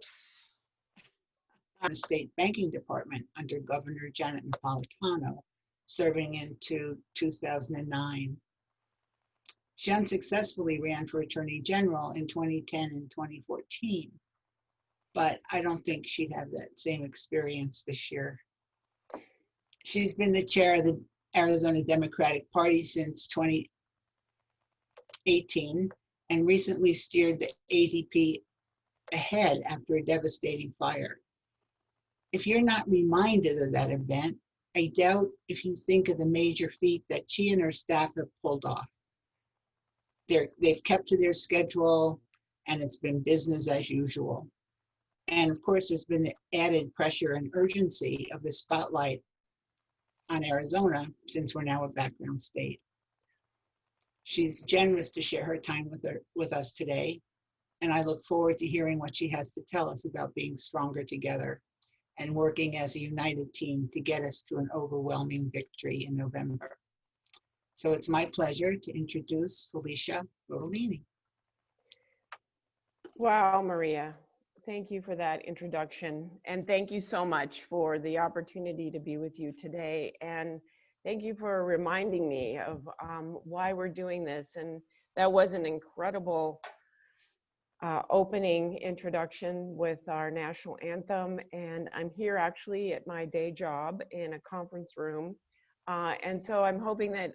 Phillips on the state banking department under Governor Janet Napolitano, serving into 2009. She unsuccessfully ran for Attorney General in 2010 and 2014, but I don't think she'd have that same experience this year. She's been the chair of the Arizona Democratic Party since 2018 and recently steered the ADP ahead after a devastating fire. If you're not reminded of that event, I doubt if you think of the major feat that she and her staff have pulled off. They've kept to their schedule, and it's been business as usual. And of course, there's been the added pressure and urgency of the spotlight on Arizona since we're now a background state. She's generous to share her time with us today, and I look forward to hearing what she has to tell us about being stronger together and working as a united team to get us to an overwhelming victory in November. So it's my pleasure to introduce Felecia Rotellini. Wow, Maria, thank you for that introduction. And thank you so much for the opportunity to be with you today. And thank you for reminding me of why we're doing this. And that was an incredible opening introduction with our national anthem. And I'm here actually at my day job in a conference room. And so I'm hoping that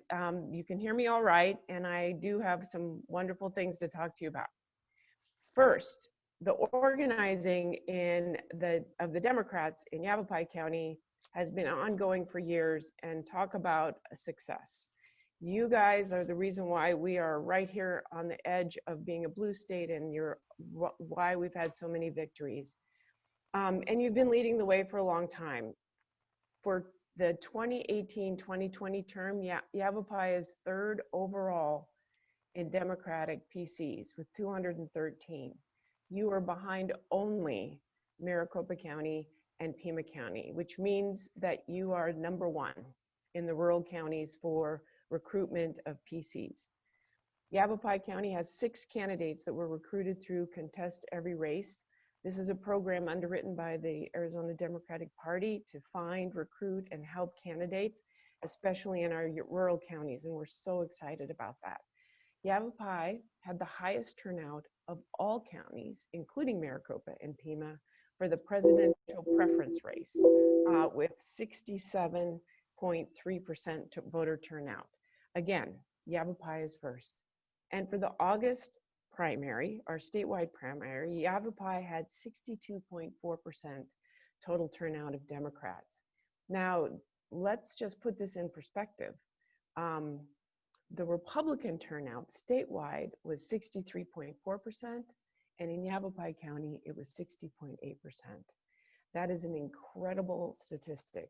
you can hear me all right. And I do have some wonderful things to talk to you about. First, the organizing of the Democrats in Yavapai County has been ongoing for years, and talk about a success. You guys are the reason why we are right here on the edge of being a blue state, and you're why we've had so many victories. And you've been leading the way for a long time. For the 2018-2020 term, Yavapai is third overall in Democratic PCs with 213. You are behind only Maricopa County and Pima County, which means that you are number one in the rural counties for recruitment of PCs. Yavapai County has 6 candidates that were recruited through Contest Every Race. This is a program underwritten by the Arizona Democratic Party to find, recruit, and help candidates, especially in our rural counties, and we're so excited about that. Yavapai had the highest turnout of all counties, including Maricopa and Pima, for the presidential preference race with 67.3% voter turnout. Again, Yavapai is first. And for the August primary, our statewide primary, Yavapai had 62.4% total turnout of Democrats. Now, let's just put this in perspective. The Republican turnout statewide was 63.4%, and in Yavapai County, it was 60.8%. That is an incredible statistic.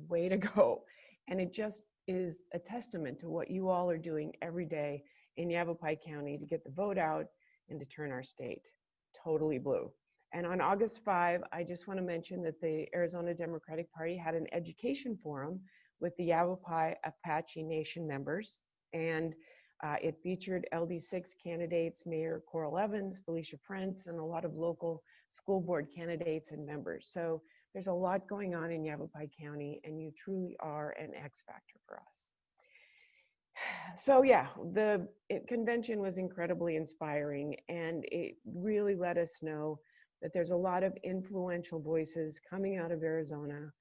Way to go. And it just is a testament to what you all are doing every day in Yavapai County to get the vote out and to turn our state totally blue. And on August 5, I just want to mention that the Arizona Democratic Party had an education forum with the Yavapai Apache Nation members. And it featured LD6 candidates, Mayor Coral Evans, Felicia Prince, and a lot of local school board candidates and members. So there's a lot going on in Yavapai County, and you truly are an X factor for us. So yeah, the convention was incredibly inspiring, and it really let us know that there's a lot of influential voices coming out of Arizona,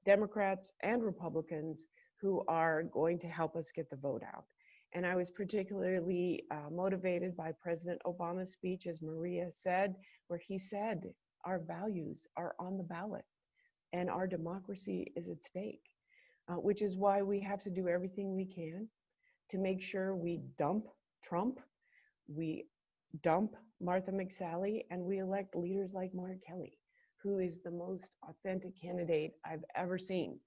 Democrats and Republicans, who are going to help us get the vote out. And I was particularly motivated by President Obama's speech, as Maria said, where he said our values are on the ballot and our democracy is at stake, which is why we have to do everything we can to make sure we dump Trump, we dump Martha McSally, and we elect leaders like Mark Kelly, who is the most authentic candidate I've ever seen.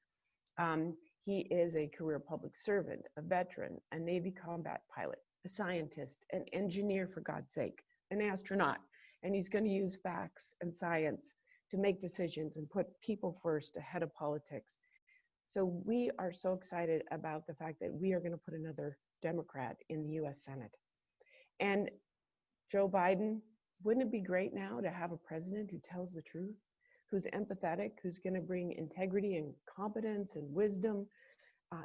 He is a career public servant, a veteran, a Navy combat pilot, a scientist, an engineer, for God's sake, an astronaut, and he's going to use facts and science to make decisions and put people first ahead of politics. So we are so excited about the fact that we are going to put another Democrat in the US Senate. And Joe Biden, Wouldn't it be great now to have a president who tells the truth, who's empathetic, who's going to bring integrity and competence and wisdom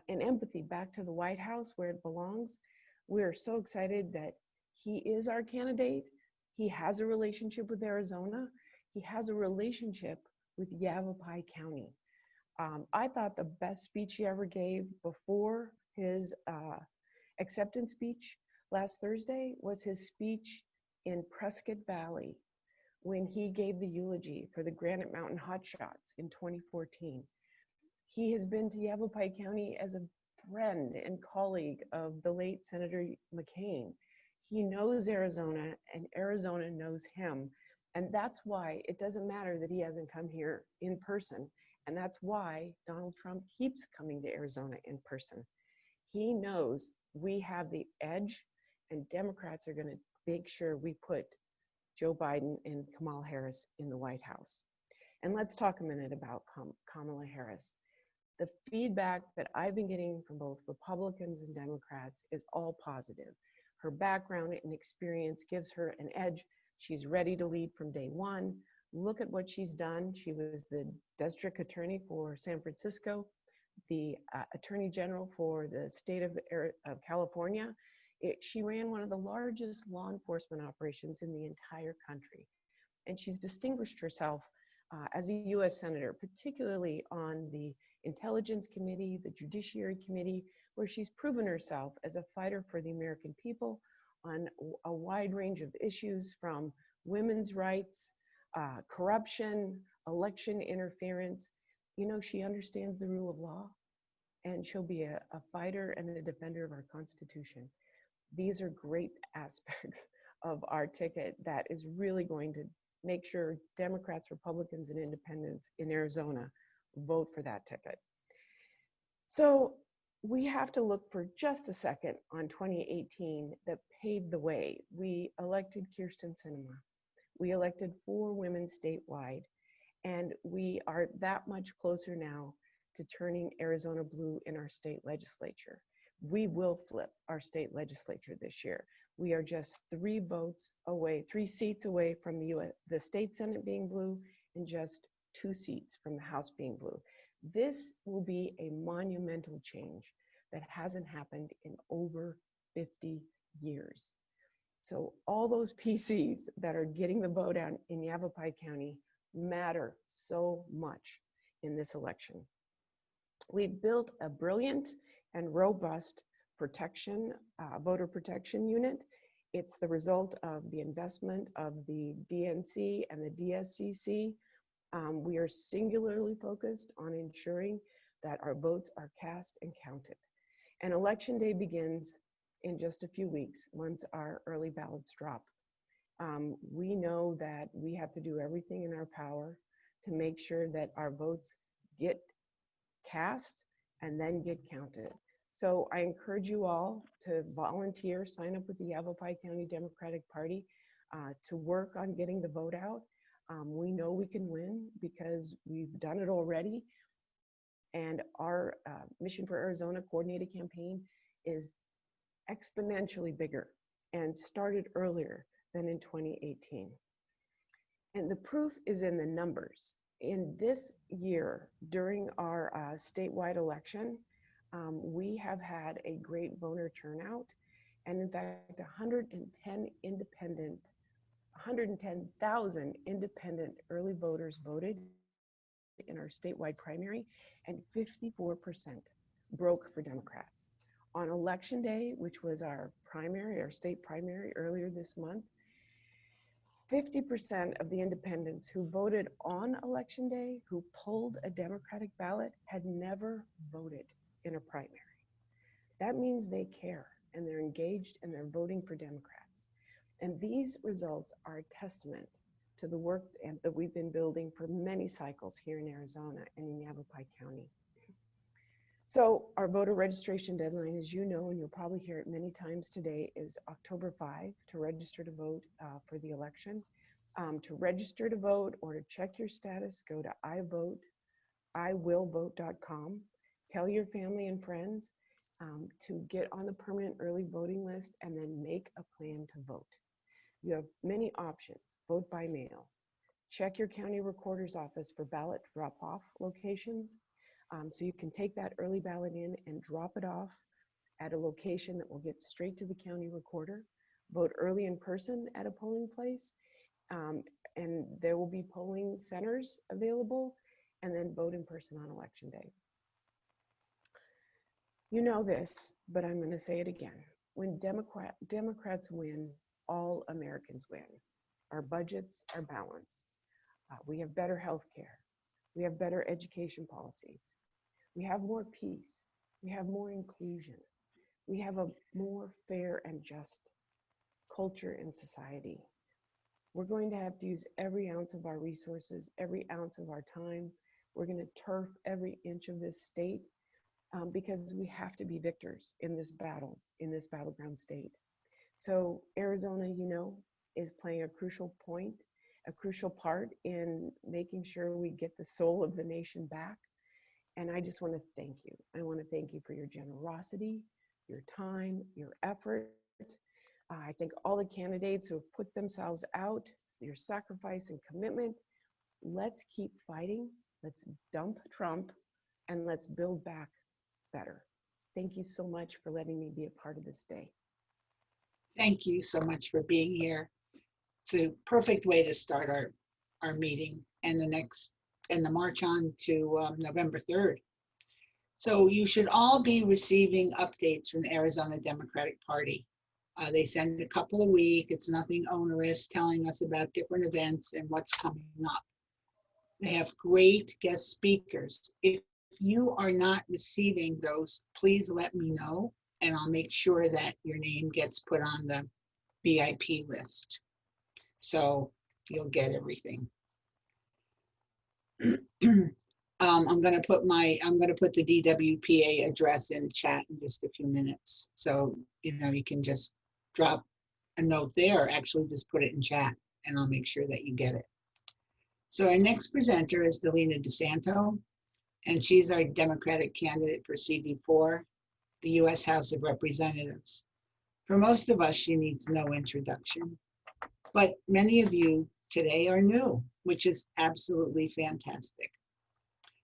and empathy back to the White House where it belongs? We're so excited that he is our candidate. He has a relationship with Arizona. He has a relationship with Yavapai County. I thought the best speech he ever gave before his acceptance speech last Thursday was his speech in Prescott Valley when he gave the eulogy for the Granite Mountain Hotshots in 2014. He has been to Yavapai County as a friend and colleague of the late Senator McCain. He knows Arizona and Arizona knows him. And that's why it doesn't matter that he hasn't come here in person. And that's why Donald Trump keeps coming to Arizona in person. He knows we have the edge, and Democrats are going to make sure we put Joe Biden and Kamala Harris in the White House. And let's talk a minute about Kamala Harris. The feedback that I've been getting from both Republicans and Democrats is all positive. Her background and experience gives her an edge. She's ready to lead from day one. Look at what she's done. She was the district attorney for San Francisco, the attorney general for the state of California. She ran one of the largest law enforcement operations in the entire country. And she's distinguished herself as a US Senator, particularly on the Intelligence Committee, the Judiciary Committee, where she's proven herself as a fighter for the American people on a wide range of issues, from women's rights, corruption, election interference. You know, she understands the rule of law, and she'll be a fighter and a defender of our Constitution. These are great aspects of our ticket that is really going to make sure Democrats, Republicans, and Independents in Arizona vote for that ticket. So we have to look for just a second on 2018 that paved the way. We elected Kirsten Sinema. We elected 4 women statewide, and we are that much closer now to turning Arizona blue in our state legislature. We will flip our state legislature this year. We are just 3 seats away from the state Senate being blue, and just 2 seats from the House being blue. This will be a monumental change that hasn't happened in over 50 years. So all those PCs that are getting the vote out in Yavapai County matter so much in this election. We've built a brilliant and robust voter protection unit. It's the result of the investment of the DNC and the DSCC. We are singularly focused on ensuring that our votes are cast and counted. And Election Day begins in just a few weeks once our early ballots drop. We know that we have to do everything in our power to make sure that our votes get cast and then get counted. So I encourage you all to volunteer, sign up with the Yavapai County Democratic Party to work on getting the vote out. We know we can win because we've done it already. And our Mission for Arizona coordinated campaign is exponentially bigger and started earlier than in 2018. And the proof is in the numbers. In this year, during our statewide election, we have had a great voter turnout. And in fact, 110,000 independent early voters voted in our statewide primary, and 54% broke for Democrats. On Election Day, which was our state primary earlier this month, 50% of the independents who voted on Election Day, who pulled a Democratic ballot, had never voted in a primary. That means they care, and they're engaged, and they're voting for Democrats. And these results are a testament to the work that we've been building for many cycles here in Arizona and in Yavapai County. So our voter registration deadline, as you know, and you'll probably hear it many times today, is October 5 to register to vote for the election. To register to vote or to check your status, go to iwillvote.com. Tell your family and friends to get on the permanent early voting list, and then make a plan to vote. You have many options. Vote by mail. Check your county recorder's office for ballot drop-off locations. So you can take that early ballot in and drop it off at a location that will get straight to the county recorder. Vote early in person at a polling place, and there will be polling centers available, and then vote in person on election day. You know this, but I'm going to say it again. When Democrats win, all Americans win. Our budgets are balanced. We have better health care. We have better education policies. We have more peace. We have more inclusion. We have a more fair and just culture in society. We're going to have to use every ounce of our resources, every ounce of our time. We're going to turf every inch of this state because we have to be victors in this battle, in this battleground state. So Arizona, you know, is playing a crucial part in making sure we get the soul of the nation back. And I just want to thank you. I want to thank you for your generosity, your time, your effort. I thank all the candidates who have put themselves out, your sacrifice and commitment. Let's keep fighting. Let's dump Trump and let's build back better. Thank you so much for letting me be a part of this day. Thank you so much for being here. It's a perfect way to start our meeting and the march on to November 3rd. So you should all be receiving updates from the Arizona Democratic Party. They send a couple a week. It's nothing onerous, telling us about different events and what's coming up. They have great guest speakers. If you are not receiving those, please let me know, and I'll make sure that your name gets put on the VIP list. So you'll get everything. I'm going to put the DWPA address in chat in just a few minutes. So, you can just drop a note there, actually just put it in chat, and I'll make sure that you get it. So our next presenter is Delena De Santo, and she's our Democratic candidate for CD4, the U.S. House of Representatives. For most of us, she needs no introduction, but many of you today are new, which is absolutely fantastic.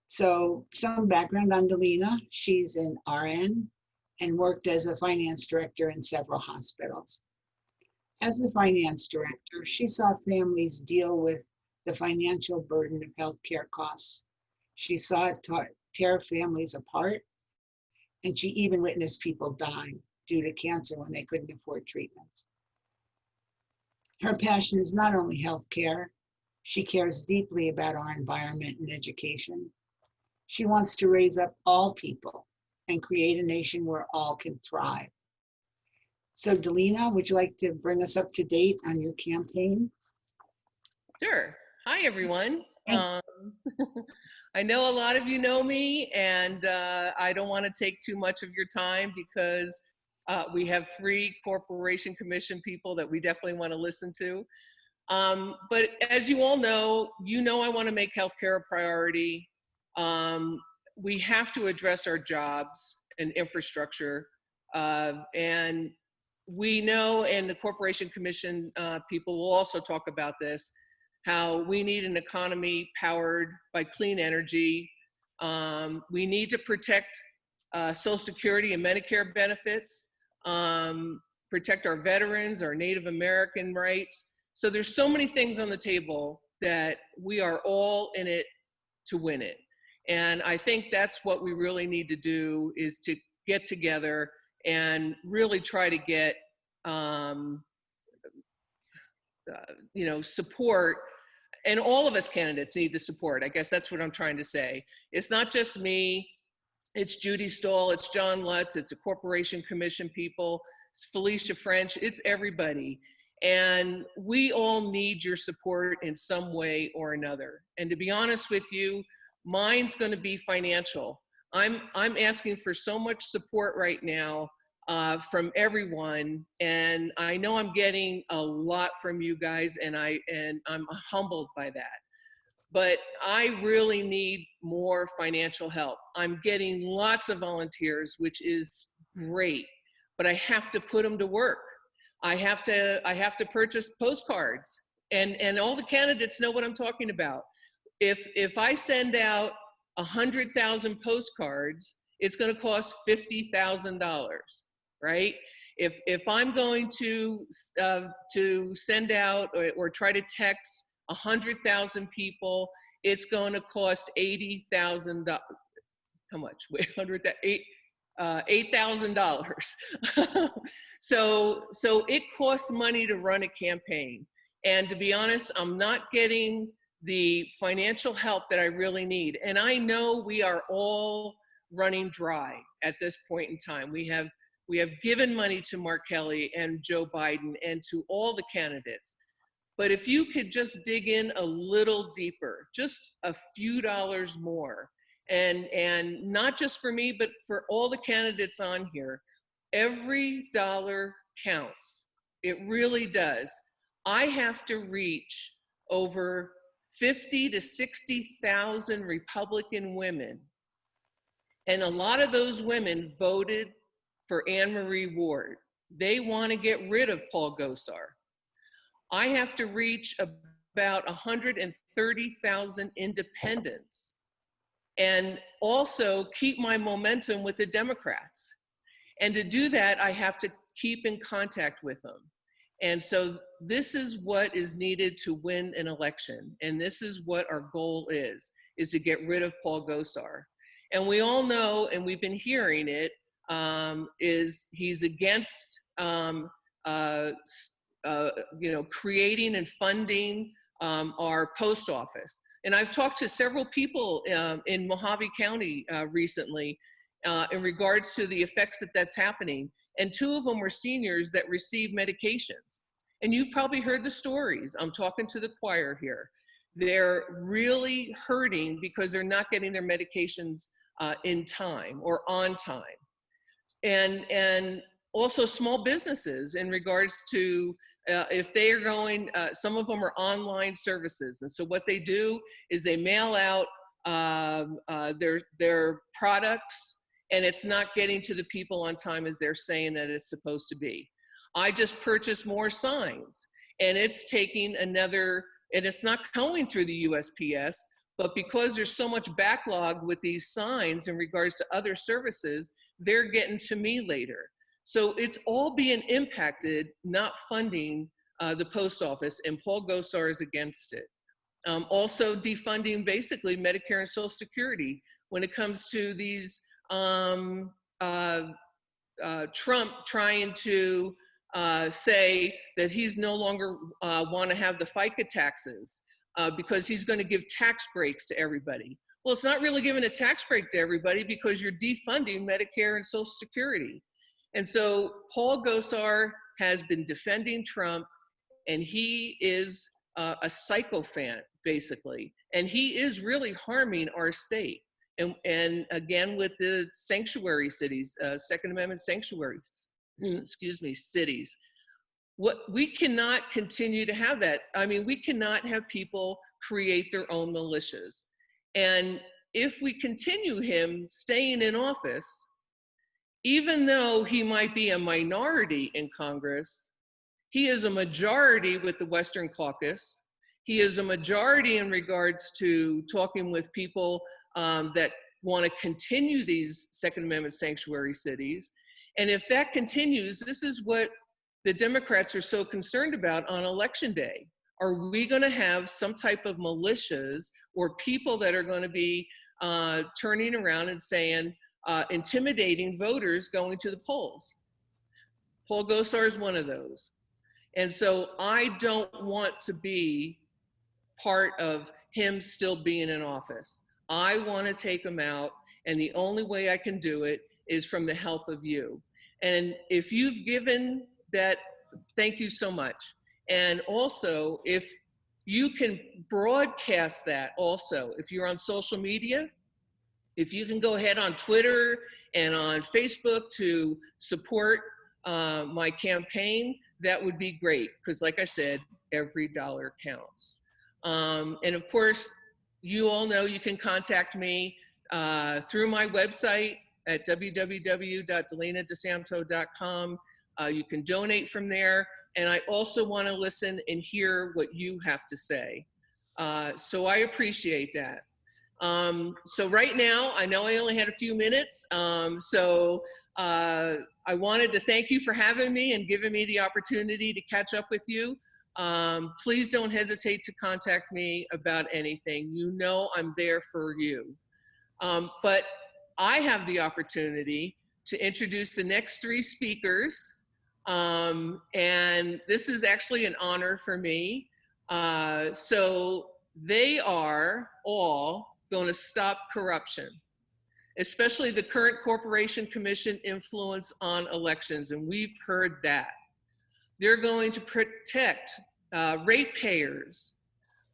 So some background on Delena. She's an RN and worked as a finance director in several hospitals. As the finance director, she saw families deal with the financial burden of healthcare costs. She saw it tear families apart, and she even witnessed people die due to cancer when they couldn't afford treatments. Her passion is not only healthcare, she cares deeply about our environment and education. She wants to raise up all people and create a nation where all can thrive. So Delena, would you like to bring us up to date on your campaign? Sure. Hi, everyone. I know a lot of you know me, and I don't want to take too much of your time because we have 3 Corporation Commission people that we definitely want to listen to. But as you all know, I want to make healthcare a priority. We have to address our jobs and infrastructure. And we know, and the Corporation Commission people will also talk about this, how we need an economy powered by clean energy. We need to protect Social Security and Medicare benefits, protect our veterans, our Native American rights. So there's so many things on the table that we are all in it to win it. And I think that's what we really need to do, is to get together and really try to get support. And all of us candidates need the support. I guess that's what I'm trying to say. It's not just me, it's Judy Stahl, it's John Lutz, it's the Corporation Commission people, it's Felecia French, it's everybody. And we all need your support in some way or another. And to be honest with you, mine's gonna be financial. I'm asking for so much support right now from everyone, and I know I'm getting a lot from you guys, and I'm humbled by that. But I really need more financial help. I'm getting lots of volunteers, which is great, but I have to put them to work. I have to purchase postcards, and all the candidates know what I'm talking about. If I send out 100,000 postcards, it's going to cost $50,000, right? If I'm going to send out or try to text 100,000 people, it's going to cost $80,000. How much? Wait, $8,000. So it costs money to run a campaign. And to be honest, I'm not getting the financial help that I really need. And I know we are all running dry at this point in time. We have given money to Mark Kelly and Joe Biden and to all the candidates. But if you could just dig in a little deeper, just a few dollars more, and not just for me, but for all the candidates on here, every dollar counts. It really does. I have to reach over 50 to 60,000 Republican women. And a lot of those women voted for Anne Marie Ward. They want to get rid of Paul Gosar. I have to reach about 130,000 independents and also keep my momentum with the Democrats. And to do that, I have to keep in contact with them. And so this is what is needed to win an election. And this is what our goal is to get rid of Paul Gosar. And we all know, and we've been hearing it, is he's against creating and funding our post office. And I've talked to several people in Mojave County recently in regards to the effects that's happening. And two of them were seniors that receive medications. And you've probably heard the stories. I'm talking to the choir here. They're really hurting because they're not getting their medications in time or on time. And also small businesses in regards to if they are going, some of them are online services. And so what they do is they mail out their products, and it's not getting to the people on time as they're saying that it's supposed to be. I just purchased more signs, and it's taking another, and it's not going through the USPS, but because there's so much backlog with these signs in regards to other services, they're getting to me later. So it's all being impacted, not funding the post office, and Paul Gosar is against it. Also defunding basically Medicare and Social Security when it comes to these Trump trying to say that he's no longer want to have the FICA taxes because he's going to give tax breaks to everybody. Well, it's not really giving a tax break to everybody because you're defunding Medicare and Social Security. And so Paul Gosar has been defending Trump, and he is a sycophant, basically. And he is really harming our state. And again, with the sanctuary cities, Second Amendment sanctuaries, cities. We cannot continue to have that. I mean, we cannot have people create their own militias. And if we continue him staying in office, even though he might be a minority in Congress, he is a majority with the Western Caucus. He is a majority in regards to talking with people that want to continue these Second Amendment sanctuary cities. And if that continues, this is what the Democrats are so concerned about on Election Day. Are we going to have some type of militias or people that are going to be turning around and saying, intimidating voters going to the polls? Paul Gosar is one of those. And so I don't want to be part of him still being in office. I want to take him out, and the only way I can do it is from the help of you. And if you've given that, thank you so much. And also, if you can broadcast that also, if you're on social media, if you can go ahead on Twitter and on Facebook to support my campaign, that would be great. Because like I said, every dollar counts. And of course, you all know you can contact me through my website at www.DelenaDeSanto.com. You can donate from there. And I also want to listen and hear what you have to say. So I appreciate that. So right now, I know I only had a few minutes. I wanted to thank you for having me and giving me the opportunity to catch up with you. Please don't hesitate to contact me about anything. You know I'm there for you. But I have the opportunity to introduce the next three speakers. And this is actually an honor for me. So they are all going to stop corruption, especially the current Corporation Commission influence on elections, and we've heard that. They're going to protect ratepayers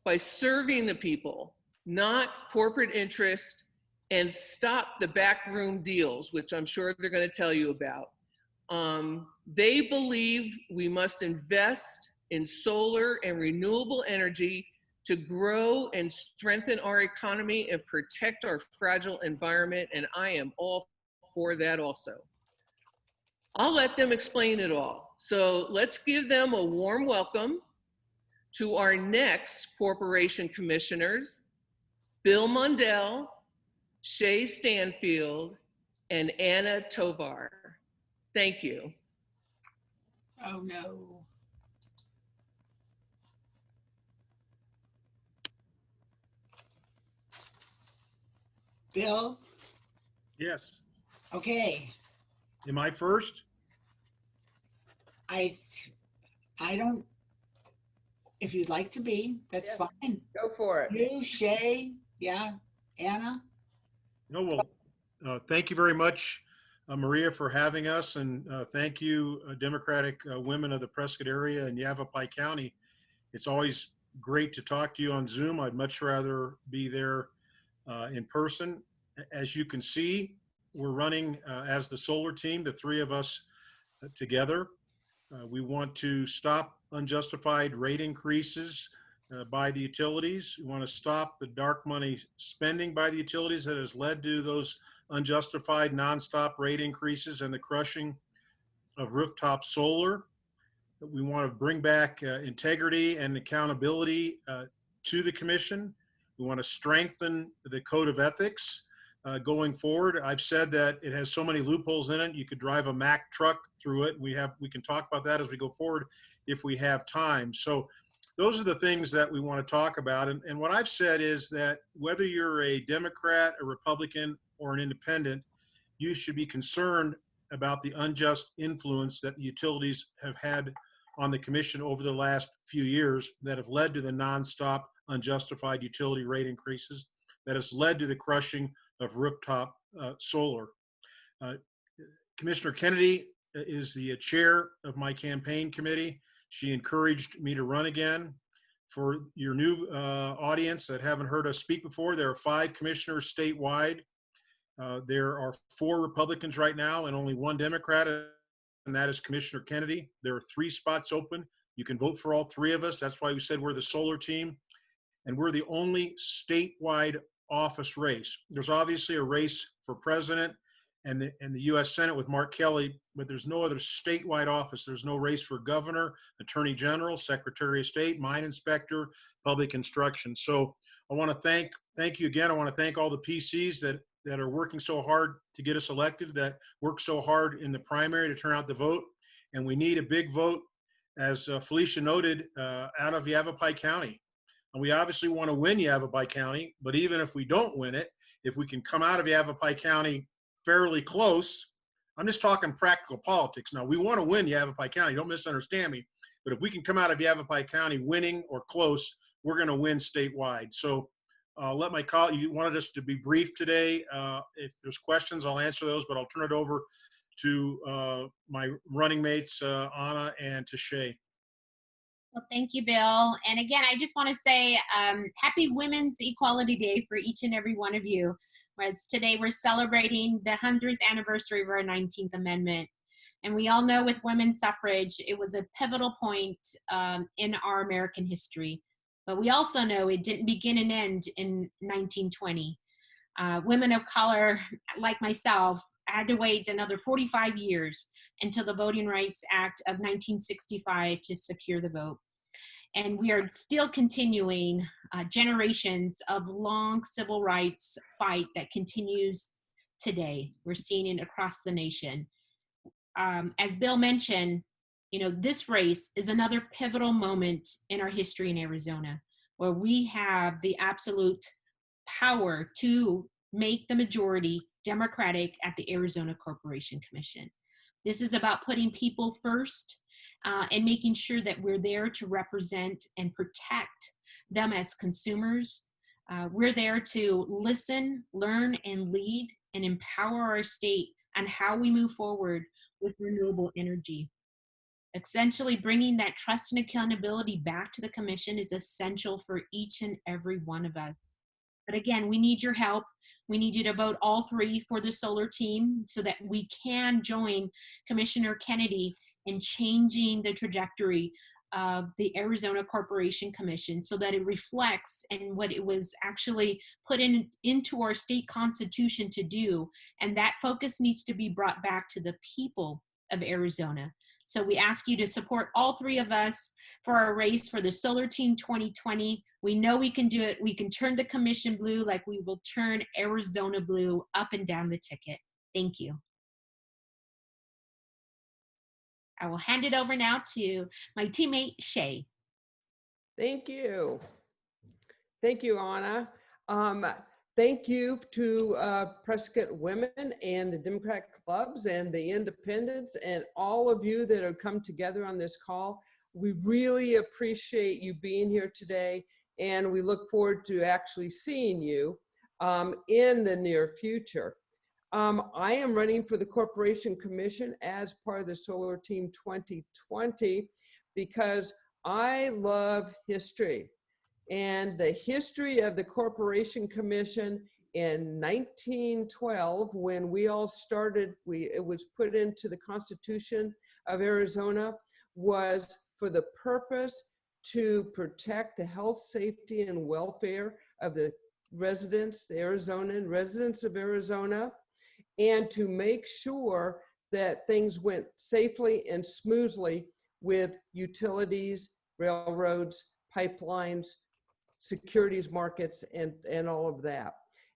by serving the people, not corporate interest, and stop the backroom deals, which I'm sure they're going to tell you about. They believe we must invest in solar and renewable energy to grow and strengthen our economy and protect our fragile environment, and I am all for that also. I'll let them explain it all. So let's give them a warm welcome to our next corporation commissioners, Bill Mundell, Shay Stanfield, and Anna Tovar. Thank you. Oh, no. Bill? Yes. Okay. Am I first? I don't, if you'd like to be, that's Yes. fine. Go for it. You, Shay, yeah, Anna? No, well, thank you very much, Maria, for having us. And thank you, Democratic women of the Prescott area and Yavapai County. It's always great to talk to you on Zoom. I'd much rather be there in person. As you can see, we're running as the solar team, the three of us together. We want to stop unjustified rate increases by the utilities. We want to stop the dark money spending by the utilities that has led to those unjustified nonstop rate increases and the crushing of rooftop solar. We want to bring back integrity and accountability to the commission. We want to strengthen the code of ethics going forward. I've said that it has so many loopholes in it. You could drive a Mack truck through it. We can talk about that as we go forward if we have time. So those are the things that we want to talk about. And what I've said is that whether you're a Democrat, a Republican, or an independent, you should be concerned about the unjust influence that the utilities have had on the commission over the last few years that have led to the nonstop unjustified utility rate increases, that has led to the crushing of rooftop solar. Commissioner Kennedy is the chair of my campaign committee. She encouraged me to run again. For your new audience that haven't heard us speak before, there are 5 commissioners statewide. There are 4 Republicans right now and only 1 Democrat, and that is Commissioner Kennedy. There are 3 spots open. You can vote for all 3 of us. That's why we said we're the solar team. And we're the only statewide office race. There's obviously a race for president and the U.S. Senate with Mark Kelly, but there's no other statewide office. There's no race for governor, attorney general, secretary of state, mine inspector, public instruction. So I want to thank you again. I want to thank all the PCs that are working so hard to get us elected, that work so hard in the primary to turn out the vote. And we need a big vote, as Felecia noted, out of Yavapai County. And we obviously want to win Yavapai County, but even if we don't win it, if we can come out of Yavapai County fairly close, I'm just talking practical politics now. We want to win Yavapai County, don't misunderstand me, but if we can come out of Yavapai County winning or close, we're going to win statewide. So let my colleague, you wanted us to be brief today. If there's questions, I'll answer those, but I'll turn it over to my running mates, Anna and to Shay. Well, thank you, Bill. And again, I just want to say happy Women's Equality Day for each and every one of you. Whereas today we're celebrating the 100th anniversary of our 19th Amendment. And we all know with women's suffrage, it was a pivotal point in our American history. But we also know it didn't begin and end in 1920. Women of color, like myself, had to wait another 45 years until the Voting Rights Act of 1965 to secure the vote. And we are still continuing generations of long civil rights fight that continues today. We're seeing it across the nation. As Bill mentioned, this race is another pivotal moment in our history in Arizona, where we have the absolute power to make the majority Democratic at the Arizona Corporation Commission. This is about putting people first and making sure that we're there to represent and protect them as consumers. We're there to listen, learn, and lead and empower our state on how we move forward with renewable energy. Essentially, bringing that trust and accountability back to the commission is essential for each and every one of us. But again, we need your help. We need you to vote all 3 for the solar team so that we can join Commissioner Kennedy in changing the trajectory of the Arizona Corporation Commission so that it reflects in what it was actually put into our state constitution to do. And that focus needs to be brought back to the people of Arizona. So we ask you to support all 3 of us for our race for the Solar Team 2020. We know we can do it. We can turn the commission blue like we will turn Arizona blue up and down the ticket. Thank you. I will hand it over now to my teammate, Shay. Thank you. Thank you, Anna. Thank you to Prescott Women and the Democrat clubs and the independents and all of you that have come together on this call. We really appreciate you being here today, and we look forward to actually seeing you in the near future. I am running for the Corporation Commission as part of the Solar Team 2020 because I love history. And the history of the Corporation Commission in 1912, when we all started, it was put into the Constitution of Arizona, was for the purpose to protect the health, safety, and welfare of the residents, the Arizonan residents of Arizona, and to make sure that things went safely and smoothly with utilities, railroads, pipelines, securities markets, and all of that.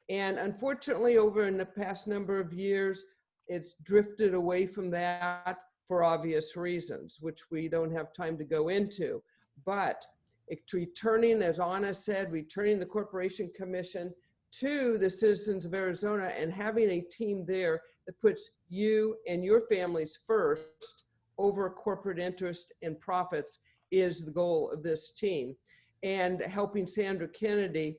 And unfortunately, over in the past number of years, it's drifted away from that for obvious reasons, which we don't have time to go into. But it's returning, as Anna said, returning the Corporation Commission to the citizens of Arizona and having a team there that puts you and your families first over corporate interest and profits is the goal of this team. And helping Sandra Kennedy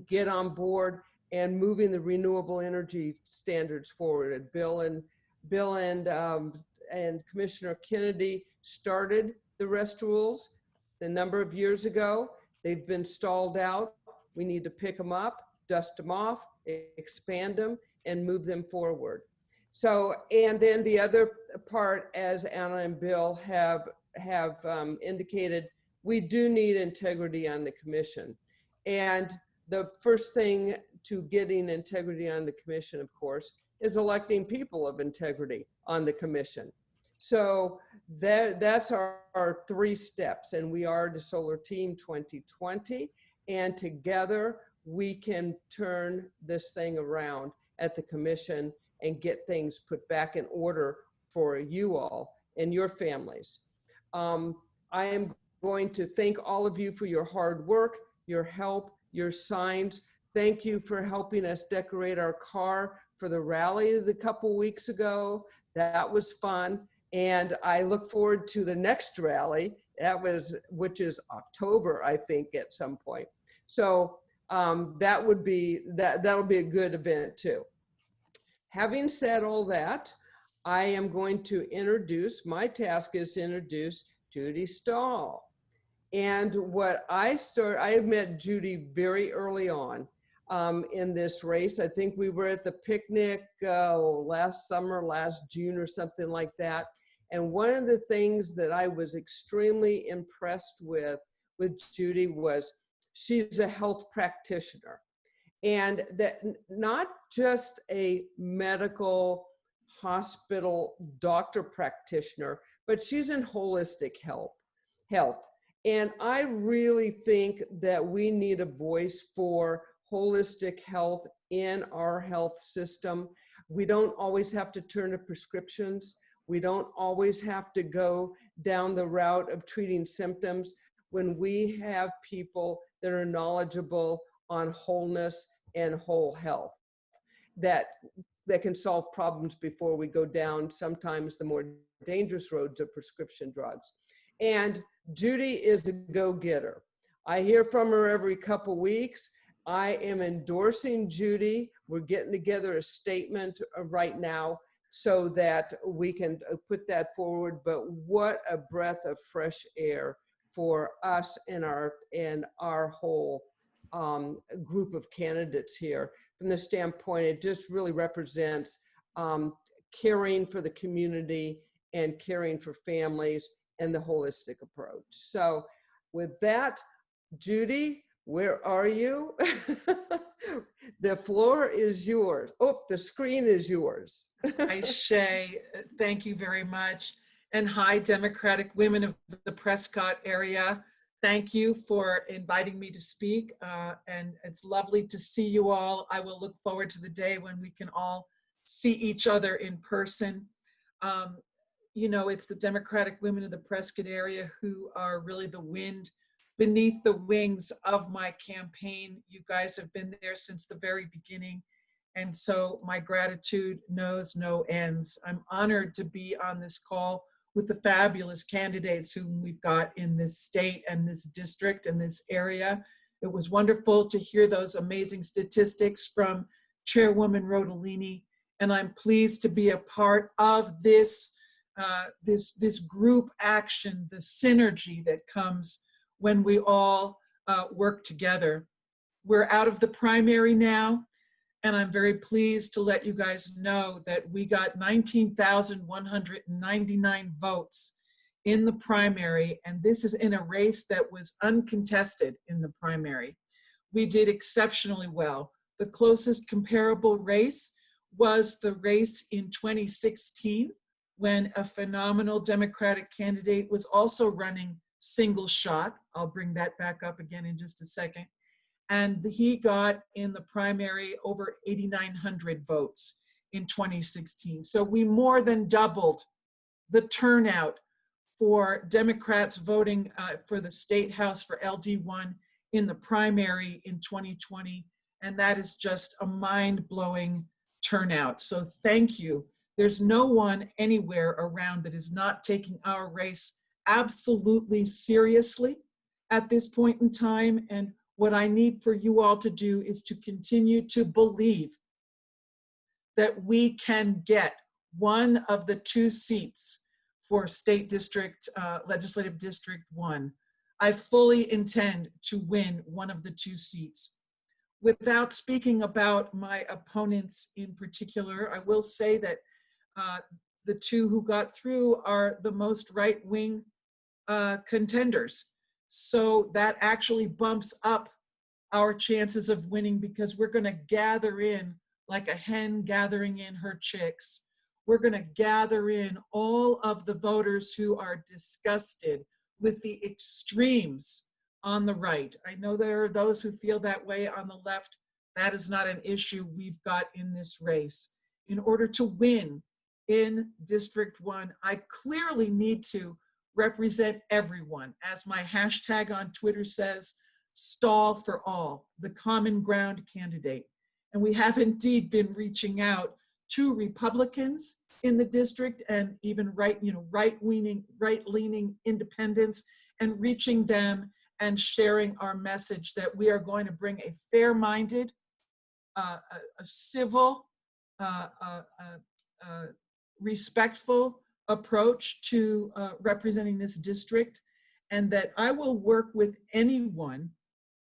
get on board and moving the renewable energy standards forward. Bill and Commissioner Kennedy started the REST rules a number of years ago. They've been stalled out. We need to pick them up, dust them off, expand them, and move them forward. So, and then the other part, as Anna and Bill have indicated, we do need integrity on the commission. And the first thing to getting integrity on the commission, of course, is electing people of integrity on the commission. So that's our 3 steps, and we are the Solar Team 2020, and together we can turn this thing around at the commission and get things put back in order for you all and your families. I am going to thank all of you for your hard work, your help, your signs. Thank you for helping us decorate our car for the rally a couple weeks ago. That was fun. And I look forward to the next rally, which is October, I think, at some point. So that'll be a good event too. Having said all that, I am going to my task is to introduce Judy Stahl. And I met Judy very early on in this race. I think we were at the picnic last summer, last June or something like that. And one of the things that I was extremely impressed with Judy was she's a health practitioner. And that not just a medical hospital doctor practitioner, but she's in holistic health. And I really think that we need a voice for holistic health in our health system. We don't always have to turn to prescriptions. We don't always have to go down the route of treating symptoms. When we have people that are knowledgeable on wholeness and whole health, that can solve problems before we go down sometimes the more dangerous roads of prescription drugs. And Judy is a go-getter. I hear from her every couple weeks. I am endorsing Judy. We're getting together a statement right now so that we can put that forward. But what a breath of fresh air for us and our whole group of candidates here. From the standpoint, it just really represents caring for the community and caring for families and the holistic approach. So with that, Judy, where are you? The floor is yours. Oh, the screen is yours. Hi, Shay. Thank you very much. And hi, Democratic women of the Prescott area. Thank you for inviting me to speak. And it's lovely to see you all. I will look forward to the day when we can all see each other in person. You know, it's the Democratic women of the Prescott area who are really the wind beneath the wings of my campaign. You guys have been there since the very beginning. And so my gratitude knows no ends. I'm honored to be on this call with the fabulous candidates whom we've got in this state and this district and this area. It was wonderful to hear those amazing statistics from Chairwoman Rotellini. And I'm pleased to be a part of this this group action, the synergy that comes when we all work together. We're out of the primary now, and I'm very pleased to let you guys know that we got 19,199 votes in the primary, and this is in a race that was uncontested in the primary. We did exceptionally well. The closest comparable race was the race in 2016, when a phenomenal Democratic candidate was also running single shot. I'll bring that back up again in just a second. And he got in the primary over 8,900 votes in 2016. So we more than doubled the turnout for Democrats voting for the State House for LD1 in the primary in 2020. And that is just a mind-blowing turnout. So thank you. There's no one anywhere around that is not taking our race absolutely seriously at this point in time. And what I need for you all to do is to continue to believe that we can get one of the two seats for State District, Legislative District 1. I fully intend to win one of the two seats. Without speaking about my opponents in particular, I will say that the two who got through are the most right-wing contenders. So that actually bumps up our chances of winning, because we're going to gather in like a hen gathering in her chicks. We're going to gather in all of the voters who are disgusted with the extremes on the right. I know there are those who feel that way on the left. That is not an issue we've got in this race. In order to win in District 1, I clearly need to represent everyone. As my hashtag on Twitter says, stall for all, the common ground candidate. And we have indeed been reaching out to Republicans in the district and even right-leaning independents, and reaching them and sharing our message that we are going to bring a fair-minded, a civil, respectful approach to representing this district, and that I will work with anyone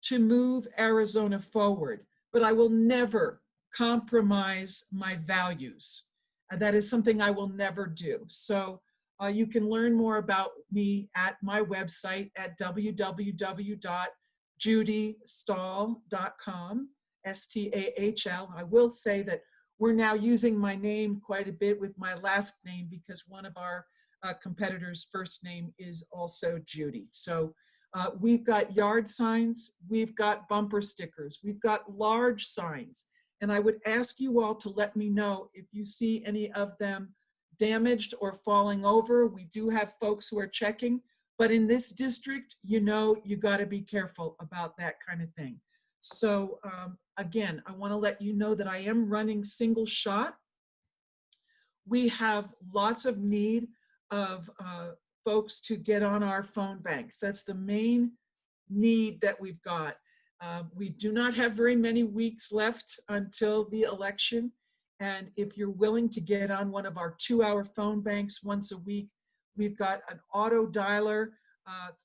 to move Arizona forward, but I will never compromise my values. That is something I will never do. So you can learn more about me at my website at www.judystahl.com, S-T-A-H-L. I will say that we're now using my name quite a bit with my last name because one of our competitors' first name is also Judy. So we've got yard signs, we've got bumper stickers, we've got large signs. And I would ask you all to let me know if you see any of them damaged or falling over. We do have folks who are checking, but in this district, you know, you got to be careful about that kind of thing. So again, I want to let you know that I am running single shot. We have lots of need of folks to get on our phone banks. That's the main need that we've got. We do not have very many weeks left until the election. And if you're willing to get on one of our 2-hour phone banks once a week, we've got an auto dialer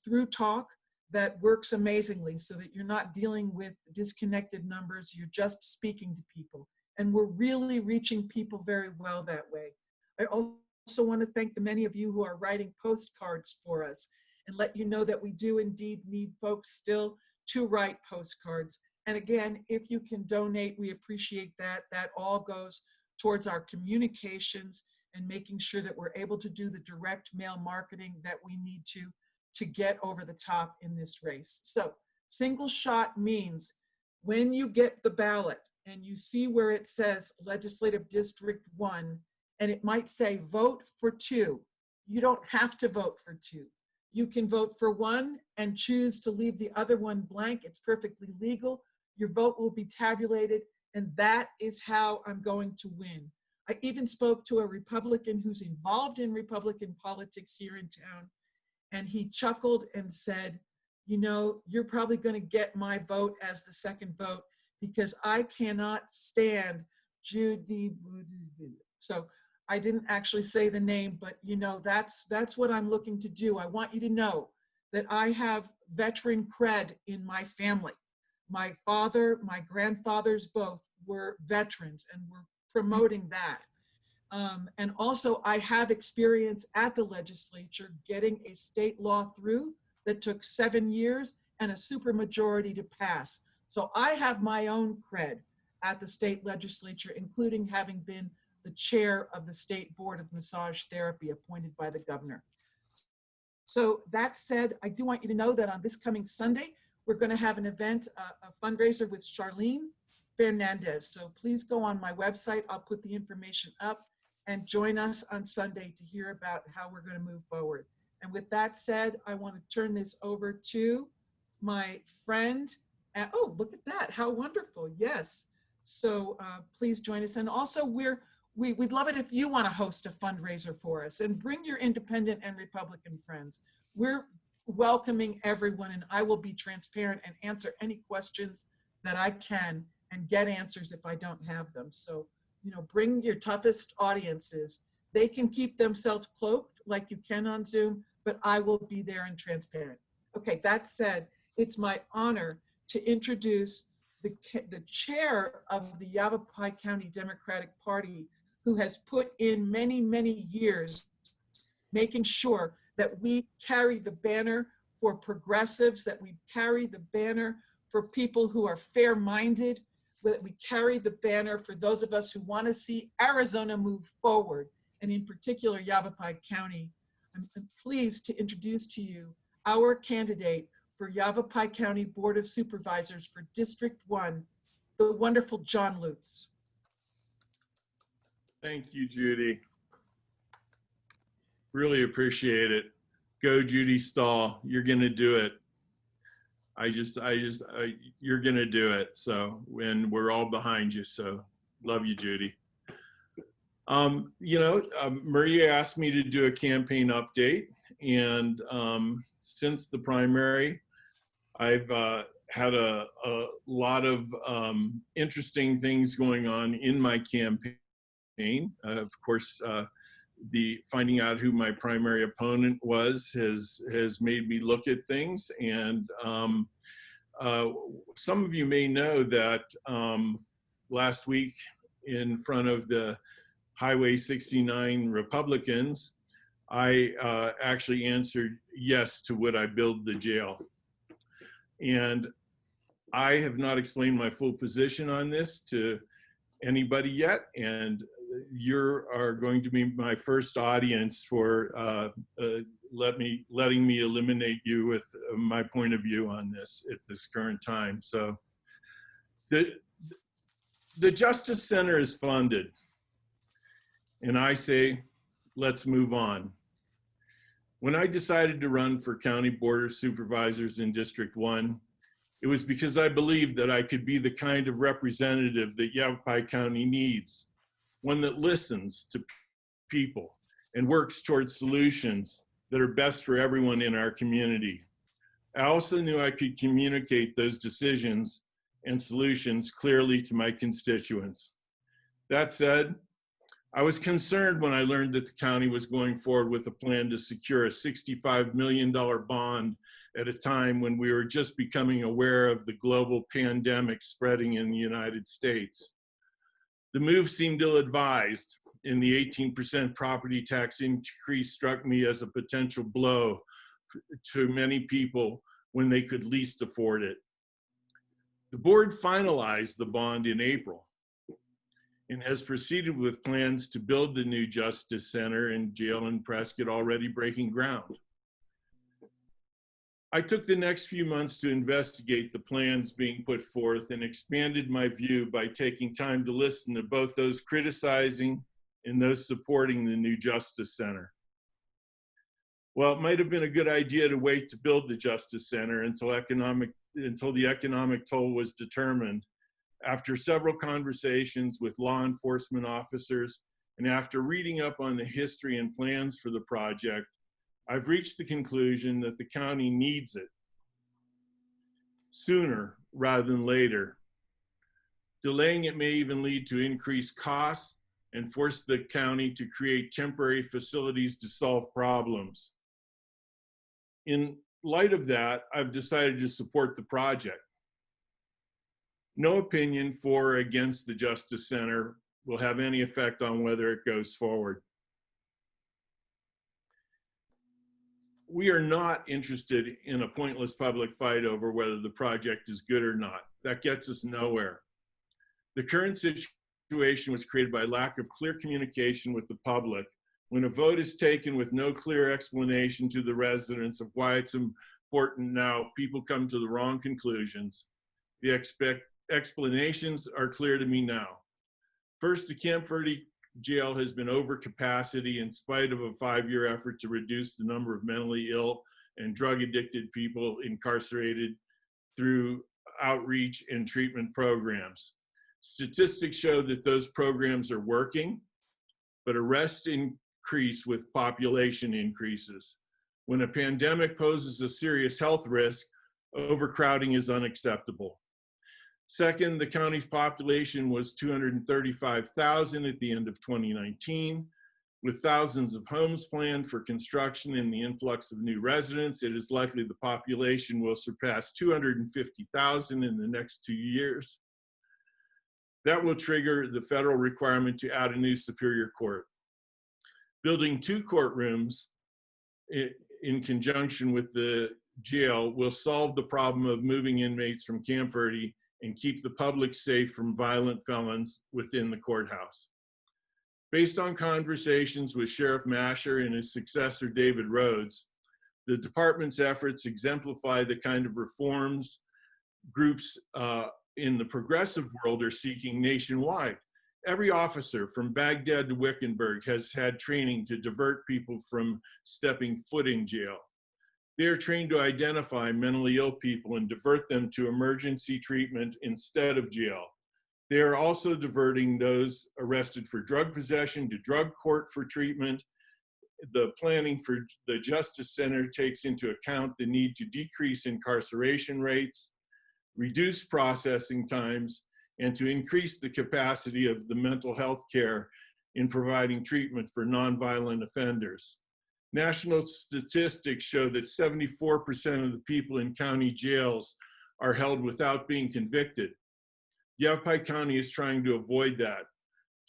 through talk that works amazingly so that you're not dealing with disconnected numbers, you're just speaking to people. And we're really reaching people very well that way. I also want to thank the many of you who are writing postcards for us and let you know that we do indeed need folks still to write postcards. And again, if you can donate, we appreciate that. That all goes towards our communications and making sure that we're able to do the direct mail marketing that we need to get over the top in this race. So single shot means when you get the ballot and you see where it says Legislative District 1, and it might say vote for 2, you don't have to vote for 2. You can vote for 1 and choose to leave the other one blank. It's perfectly legal. Your vote will be tabulated, and that is how I'm going to win. I even spoke to a Republican who's involved in Republican politics here in town, and he chuckled and said, you know, you're probably going to get my vote as the second vote because I cannot stand Judy. So I didn't actually say the name, but you know, that's what I'm looking to do. I want you to know that I have veteran cred in my family. My father, my grandfathers both were veterans, and we're promoting that. And also I have experience at the legislature getting a state law through that took 7 years and a supermajority to pass. So I have my own cred at the state legislature, including having been the chair of the State Board of Massage Therapy appointed by the governor. So that said, I do want you to know that on this coming Sunday, we're going to have an event, a fundraiser with Charlene Fernandez. So please go on my website. I'll put the information up and join us on Sunday to hear about how we're going to move forward. And with that said, I want to turn this over to my friend. Oh, look at that. How wonderful. Yes. So please join us. And also we'd love it if you want to host a fundraiser for us and bring your independent and Republican friends. We're welcoming everyone, and I will be transparent and answer any questions that I can and get answers if I don't have them. So, you know, bring your toughest audiences. They can keep themselves cloaked like you can on Zoom, but I will be there and transparent. Okay, that said, it's my honor to introduce the chair of the Yavapai County Democratic Party, who has put in many, many years making sure that we carry the banner for progressives, that we carry the banner for people who are fair-minded, that we carry the banner for those of us who want to see Arizona move forward, and in particular, Yavapai County. I'm pleased to introduce to you our candidate for Yavapai County Board of Supervisors for District 1, the wonderful John Lutz. Thank you, Judy. Really appreciate it. Go, Judy Stahl. You're going to do it. You're going to do it. So, and we're all behind you. So, love you, Judy. You know, Maria asked me to do a campaign update. And since the primary, I've had a lot of interesting things going on in my campaign. Of course, the finding out who my primary opponent was has made me look at things. And some of you may know that last week in front of the Highway 69 Republicans, I actually answered yes to would I build the jail. And I have not explained my full position on this to anybody yet, and you are going to be my first audience for letting me eliminate you with my point of view on this at this current time. So the Justice Center is funded, and I say, let's move on. When I decided to run for County Board of Supervisors in District 1, it was because I believed that I could be the kind of representative that Yavapai County needs, one that listens to people and works towards solutions that are best for everyone in our community. I also knew I could communicate those decisions and solutions clearly to my constituents. That said, I was concerned when I learned that the county was going forward with a plan to secure a $65 million bond at a time when we were just becoming aware of the global pandemic spreading in the United States. The move seemed ill-advised, and the 18% property tax increase struck me as a potential blow to many people when they could least afford it. The board finalized the bond in April and has proceeded with plans to build the new Justice Center and jail in Prescott, already breaking ground. I took the next few months to investigate the plans being put forth and expanded my view by taking time to listen to both those criticizing and those supporting the new Justice Center. Well, it might have been a good idea to wait to build the Justice Center until the economic toll was determined. After several conversations with law enforcement officers and after reading up on the history and plans for the project, I've reached the conclusion that the county needs it sooner rather than later. Delaying it may even lead to increased costs and force the county to create temporary facilities to solve problems. In light of that, I've decided to support the project. No opinion for or against the Justice Center will have any effect on whether it goes forward. We are not interested in a pointless public fight over whether the project is good or not. That gets us nowhere. The current situation was created by lack of clear communication with the public. When a vote is taken with no clear explanation to the residents of why it's important now, people come to the wrong conclusions. The explanations are clear to me now. First, the Camp Verde jail has been over capacity in spite of a 5-year effort to reduce the number of mentally ill and drug addicted people incarcerated through outreach and treatment programs. Statistics show that those programs are working, but arrests increase with population increases. When a pandemic poses a serious health risk, overcrowding is unacceptable. Second, the county's population was 235,000 at the end of 2019. With thousands of homes planned for construction and the influx of new residents, it is likely the population will surpass 250,000 in the next 2 years. That will trigger the federal requirement to add a new Superior Court. Building 2 courtrooms in conjunction with the jail will solve the problem of moving inmates from Camp Verde and keep the public safe from violent felons within the courthouse. Based on conversations with Sheriff Masher and his successor, David Rhodes, the department's efforts exemplify the kind of reforms groups in the progressive world are seeking nationwide. Every officer from Baghdad to Wickenburg has had training to divert people from stepping foot in jail. They are trained to identify mentally ill people and divert them to emergency treatment instead of jail. They are also diverting those arrested for drug possession to drug court for treatment. The planning for the Justice Center takes into account the need to decrease incarceration rates, reduce processing times, and to increase the capacity of the mental health care in providing treatment for nonviolent offenders. National statistics show that 74% of the people in county jails are held without being convicted. Yavapai County is trying to avoid that.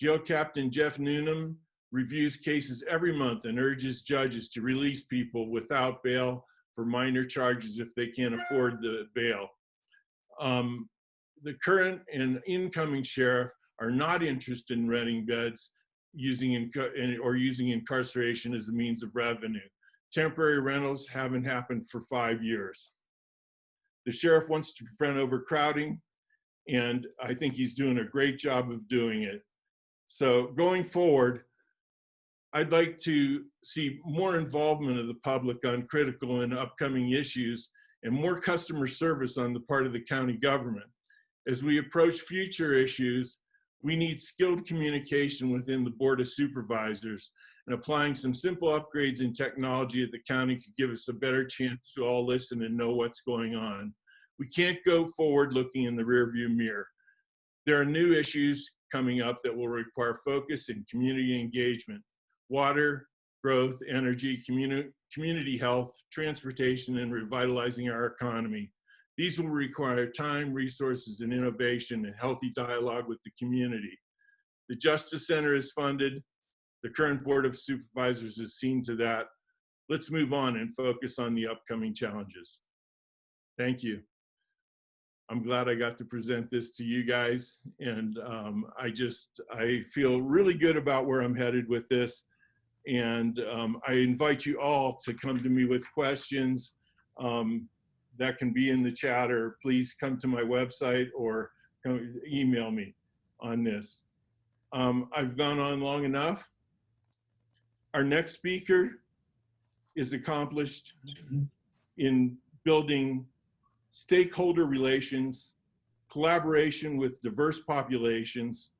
Jail Captain Jeff Noonan reviews cases every month and urges judges to release people without bail for minor charges if they can't afford the bail. The current and incoming sheriff are not interested in renting beds or using incarceration as a means of revenue. Temporary rentals haven't happened for 5 years. The sheriff wants to prevent overcrowding, and I think he's doing a great job of doing it. So going forward, I'd like to see more involvement of the public on critical and upcoming issues and more customer service on the part of the county government. As we approach future issues, we need skilled communication within the Board of Supervisors, and applying some simple upgrades in technology at the county could give us a better chance to all listen and know what's going on. We can't go forward looking in the rearview mirror. There are new issues coming up that will require focus and community engagement. Water, growth, energy, community health, transportation, and revitalizing our economy. These will require time, resources, and innovation and healthy dialogue with the community. The Justice Center is funded. The current Board of Supervisors has seen to that. Let's move on and focus on the upcoming challenges. Thank you. I'm glad I got to present this to you guys, and I feel really good about where I'm headed with this. And I invite you all to come to me with questions that can be in the chat, or please come to my website or email me on this. I've gone on long enough. Our next speaker is accomplished in building stakeholder relations, collaboration with diverse populations.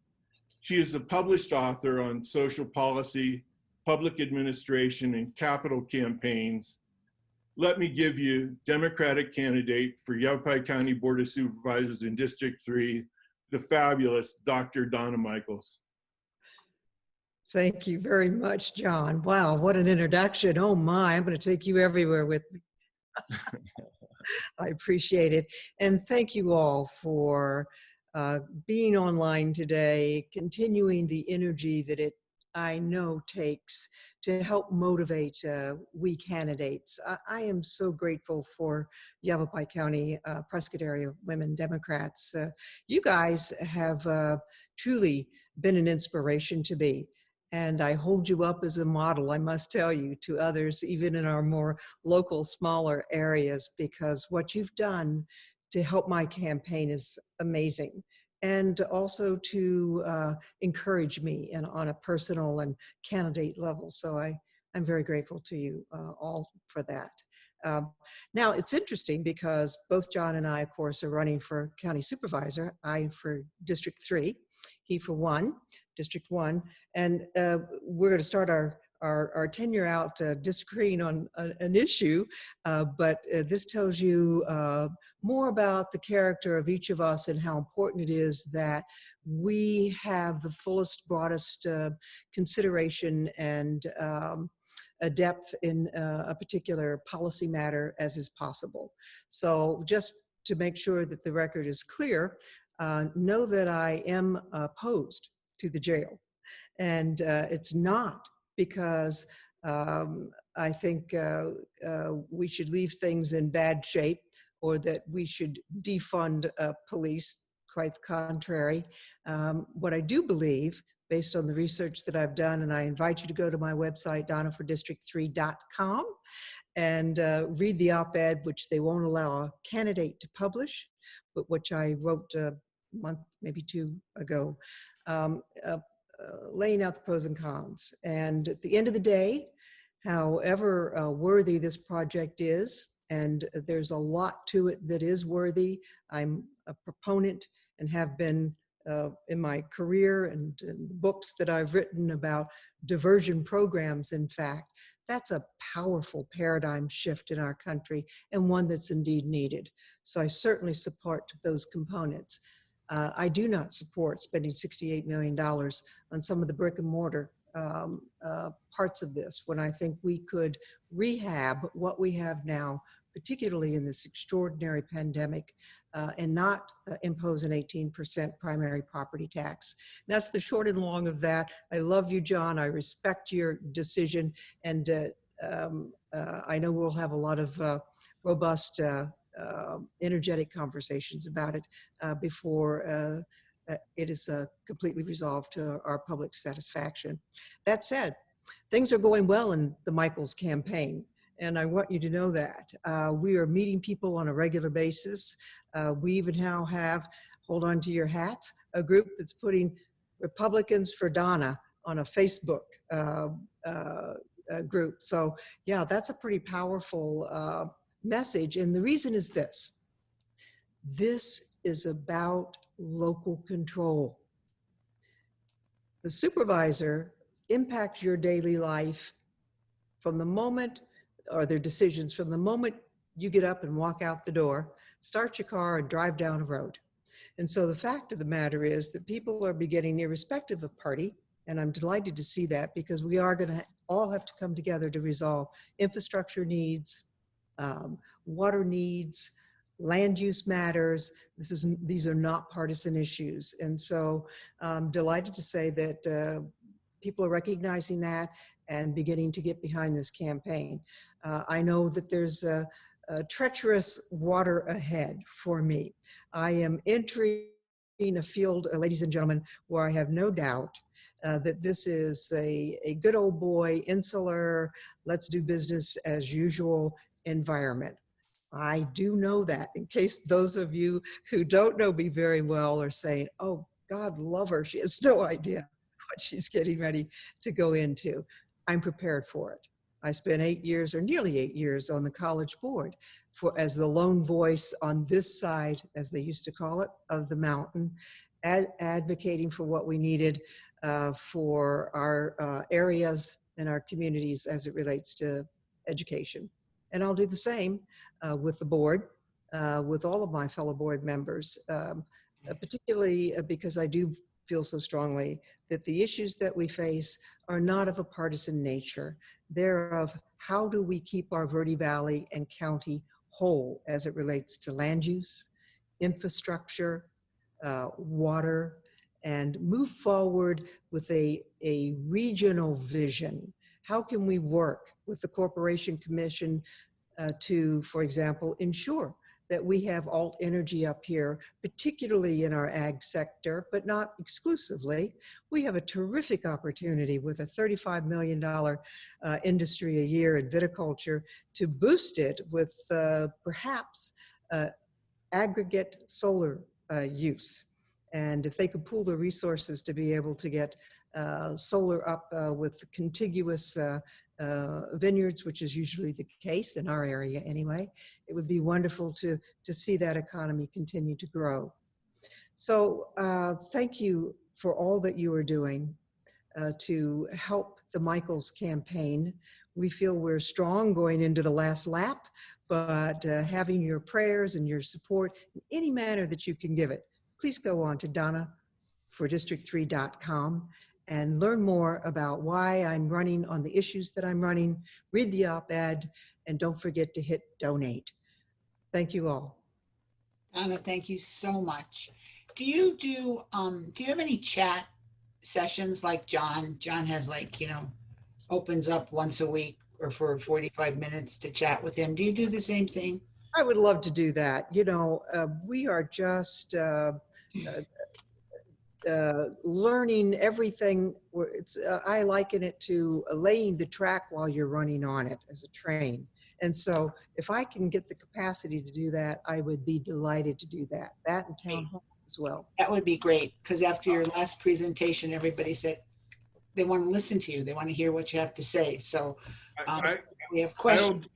She is a published author on social policy, public administration, and capital campaigns. Let me give you Democratic candidate for Yavapai County Board of Supervisors in District 3, the fabulous Dr. Donna Michaels. Thank you very much, John. Wow, what an introduction. Oh my, I'm going to take you everywhere with me. I appreciate it. And thank you all for being online today, continuing the energy that I know takes to help motivate we candidates. I am so grateful for Yavapai County, Prescott area women Democrats. You guys have truly been an inspiration to me. And I hold you up as a model, I must tell you, to others, even in our more local, smaller areas, because what you've done to help my campaign is amazing. And also to encourage me on a personal and candidate level. So I'm very grateful to you all for that. Now, it's interesting because both John and I, of course, are running for county supervisor. I for District 3, he for District 1. And we're going to start our tenure out disagreeing on an issue, but this tells you more about the character of each of us and how important it is that we have the fullest, broadest consideration and a depth in a particular policy matter as is possible. So just to make sure that the record is clear, know that I am opposed to the jail. And it's not because I think we should leave things in bad shape or that we should defund police, quite the contrary. What I do believe, based on the research that I've done, and I invite you to go to my website, donnaforddistrict3.com, and read the op-ed, which they won't allow a candidate to publish, but which I wrote a month, maybe 2 ago, laying out the pros and cons. And at the end of the day, however worthy this project is, and there's a lot to it that is worthy, I'm a proponent and have been in my career and in the books that I've written about diversion programs. In fact, that's a powerful paradigm shift in our country and one that's indeed needed. So I certainly support those components. I do not support spending $68 million on some of the brick and mortar parts of this when I think we could rehab what we have now, particularly in this extraordinary pandemic, and not impose an 18% primary property tax. That's the short and long of that. I love you, John. I respect your decision. And I know we'll have a lot of robust, energetic conversations about it before it is completely resolved to our public satisfaction. That said, things are going well in the Michaels campaign, and I want you to know that. We are meeting people on a regular basis. We even now have, hold on to your hats, a group that's putting Republicans for Donna on a Facebook group. So yeah, that's a pretty powerful message. And the reason is this. This is about local control. The supervisor impacts your daily life from the moment, or their decisions from the moment you get up and walk out the door, start your car and drive down a road. And so the fact of the matter is that people are beginning, irrespective of party, and I'm delighted to see that, because we are going to all have to come together to resolve infrastructure needs, water needs, land use matters. These are not partisan issues. And so I'm delighted to say that people are recognizing that and beginning to get behind this campaign. I know that there's a treacherous water ahead for me. I am entering a field, ladies and gentlemen, where I have no doubt that this is a good old boy, insular, let's do business as usual environment. I do know that, in case those of you who don't know me very well are saying, oh, God love her, she has no idea what she's getting ready to go into. I'm prepared for it. I spent 8 years, or nearly 8 years, on the college board as the lone voice on this side, as they used to call it, of the mountain, advocating for what we needed for our areas and our communities as it relates to education. And I'll do the same with the board, with all of my fellow board members, particularly because I do feel so strongly that the issues that we face are not of a partisan nature. They're of how do we keep our Verde Valley and county whole as it relates to land use, infrastructure, water, and move forward with a regional vision. How can we work with the Corporation Commission to, for example, ensure that we have alt energy up here, particularly in our ag sector, but not exclusively. We have a terrific opportunity with a $35 million industry a year in viticulture to boost it with perhaps aggregate solar use. And if they could pool the resources to be able to get solar up with contiguous vineyards, which is usually the case in our area anyway, it would be wonderful to see that economy continue to grow. So thank you for all that you are doing to help the Michaels campaign. We feel we're strong going into the last lap, but having your prayers and your support in any manner that you can give it, please go on to donnaforddistrict3.com and learn more about why I'm running on the issues that I'm running. Read the op-ed, and don't forget to hit donate. Thank you all. Donna, thank you so much. Do you have any chat sessions like John? John has, like, opens up once a week or for 45 minutes to chat with him. Do you do the same thing? I would love to do that. We are just learning everything. I liken it to laying the track while you're running on it as a train. And so if I can get the capacity to do that, I would be delighted to do that. That and town halls as well. That would be great, because after your last presentation, everybody said they want to listen to you. They want to hear what you have to say. So we have questions.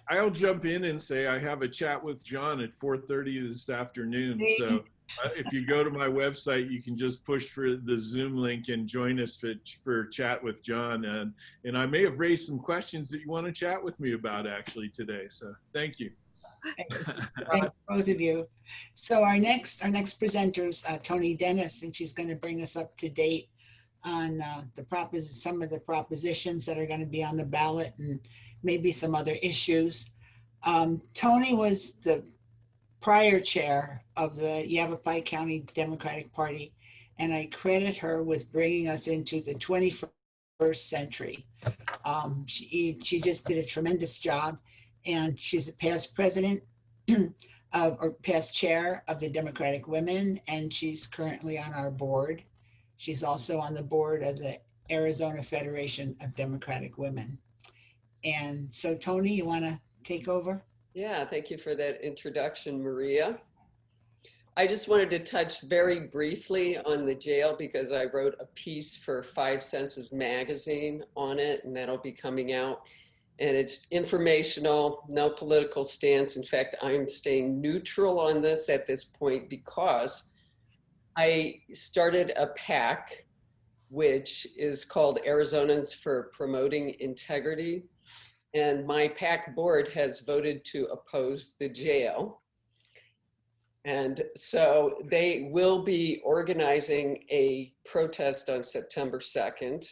I'll jump in and say I have a chat with John at 4:30 this afternoon. So if you go to my website, you can just push for the Zoom link and join us for chat with John. And I may have raised some questions that you want to chat with me about actually today. So thank you. Thank both of you. So our next presenter is Tony Dennis, and she's going to bring us up to date on some of the propositions that are going to be on the ballot and maybe some other issues. Tony was the prior chair of the Yavapai County Democratic Party, and I credit her with bringing us into the 21st century. She just did a tremendous job, and she's a past president or past chair of the Democratic Women, and she's currently on our board. She's also on the board of the Arizona Federation of Democratic Women. And so, Tony, you want to take over? Yeah, thank you for that introduction, Maria. I just wanted to touch very briefly on the jail because I wrote a piece for 5 Senses magazine on it, and that'll be coming out. And it's informational, no political stance. In fact, I'm staying neutral on this at this point because I started a PAC, which is called Arizonans for Promoting Integrity. And my PAC board has voted to oppose the jail. And so they will be organizing a protest on September 2nd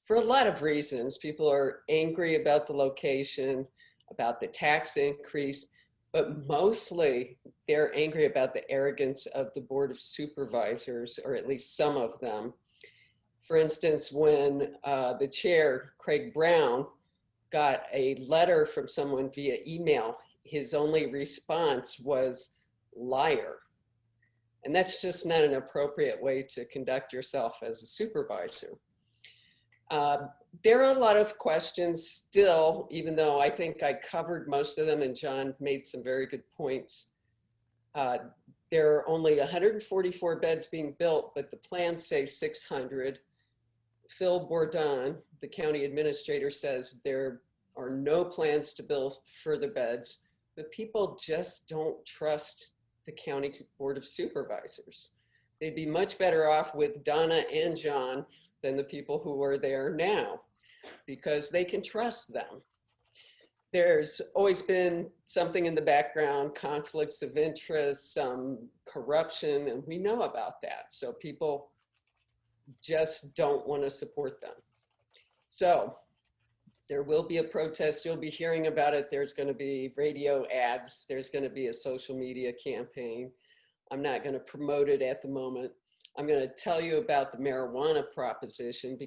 for a lot of reasons. People are angry about the location, about the tax increase, but mostly they're angry about the arrogance of the Board of Supervisors, or at least some of them. For instance, when the chair, Craig Brown, got a letter from someone via email, his only response was, liar. And that's just not an appropriate way to conduct yourself as a supervisor. There are a lot of questions still, even though I think I covered most of them and John made some very good points. There are only 144 beds being built, but the plans say 600. Phil Bourdon, the county administrator, says there are no plans to build further beds, but people just don't trust the county board of supervisors. They'd be much better off with Donna and John than the people who are there now, because they can trust them. There's always been something in the background, conflicts of interest, some corruption, and we know about that. So people just don't want to support them. So there will be a protest. You'll be hearing about it. There's going to be radio ads. There's going to be a social media campaign. I'm not going to promote it at the moment. I'm going to tell you about the marijuana proposition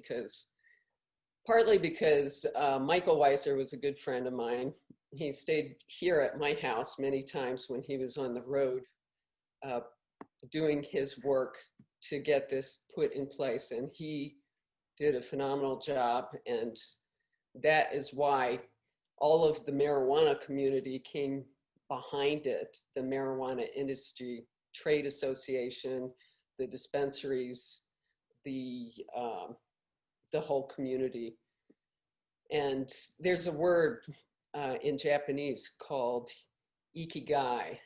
partly because Michael Weiser was a good friend of mine. He stayed here at my house many times when he was on the road doing his work to get this put in place. And he did a phenomenal job. And that is why all of the marijuana community came behind it, the Marijuana Industry Trade Association, the dispensaries, the whole community. And there's a word in Japanese called ikigai,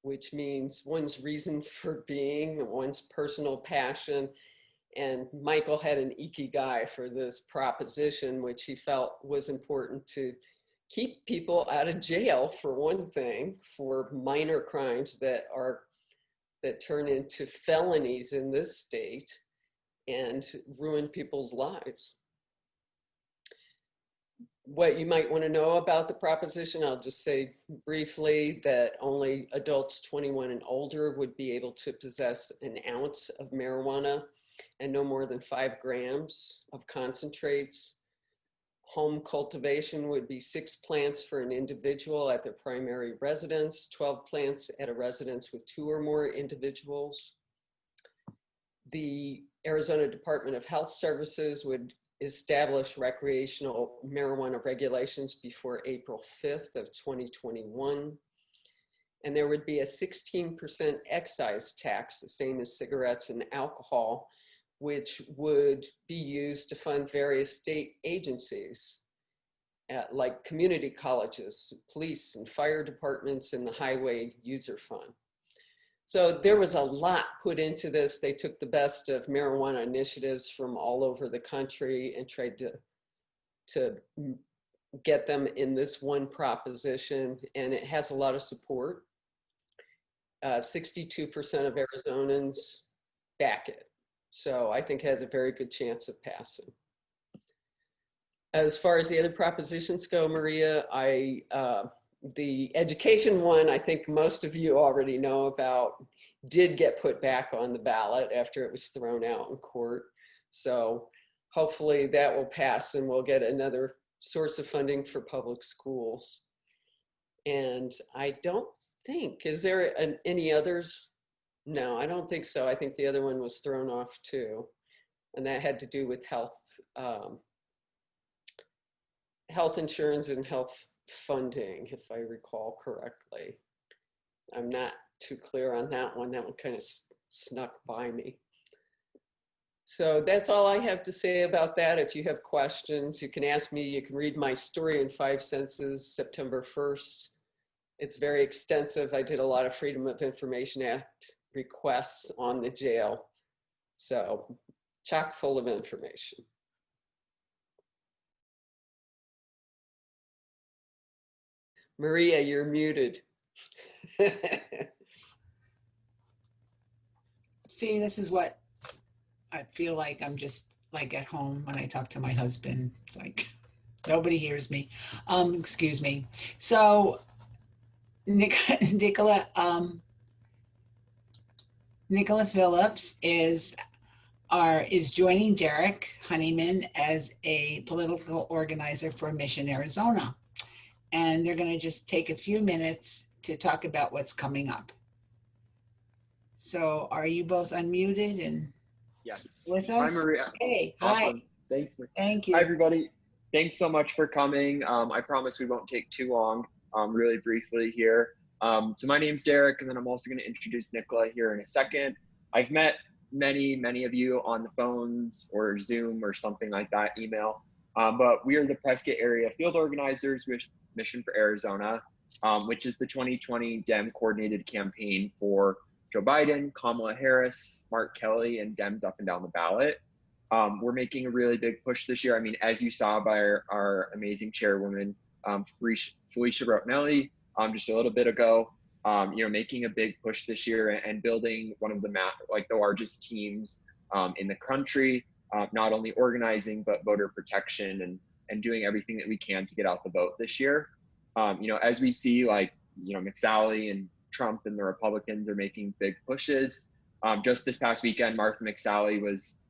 which means one's reason for being, one's personal passion. And Michael had an ikigai for this proposition, which he felt was important to keep people out of jail, for one thing, for minor crimes that turn into felonies in this state and ruin people's lives. What you might want to know about the proposition, I'll just say briefly that only adults 21 and older would be able to possess an ounce of marijuana and no more than 5 grams of concentrates. Home cultivation would be 6 plants for an individual at their primary residence, 12 plants at a residence with 2 or more individuals. The Arizona Department of Health Services would establish recreational marijuana regulations before April 5th of 2021. And there would be a 16% excise tax, the same as cigarettes and alcohol, which would be used to fund various state agencies like community colleges, police and fire departments, and the Highway User Fund. So there was a lot put into this. They took the best of marijuana initiatives from all over the country and tried to get them in this one proposition, and it has a lot of support. 62% of Arizonans back it. So I think it has a very good chance of passing. As far as the other propositions go, Maria, the education one, I think most of you already know about, did get put back on the ballot after it was thrown out in court. So hopefully that will pass and we'll get another source of funding for public schools. And I don't think, is there any others? No, I don't think so. I think the other one was thrown off too. And that had to do with health, health insurance and health funding, if I recall correctly. I'm not too clear on that one. That one kind of snuck by me. So that's all I have to say about that. If you have questions, you can ask me. You can read my story in 5 senses, September 1st. It's very extensive. I did a lot of Freedom of Information Act requests on the jail. So chock full of information. Maria, you're muted. See, this is what I feel like. I'm just like at home when I talk to my husband. It's like nobody hears me. Excuse me. So Nicola Phillips is joining Derek Honeyman as a political organizer for Mission, Arizona. And they're going to just take a few minutes to talk about what's coming up. So are you both unmuted and with us? Hi, Maria. Hey, Awesome. hi. Thanks. Thank you. Hi, everybody. Thanks so much for coming. I promise we won't take too long, really briefly here. So my name's Derek, and then I'm also going to introduce Nicola here in a second. I've met many of you on the phones or Zoom or something like that, email. But we are the Prescott area field organizers with Mission for Arizona, which is the 2020 Dem coordinated campaign for Joe Biden, Kamala Harris, Mark Kelly, and Dems up and down the ballot. We're making a really big push this year. I mean, as you saw by our amazing chairwoman, Felecia Rotellini, just a little bit ago, making a big push this year and building one of the largest teams in the country, not only organizing, but voter protection and doing everything that we can to get out the vote this year. As we see, McSally and Trump and the Republicans are making big pushes. Just this past weekend, Martha McSally was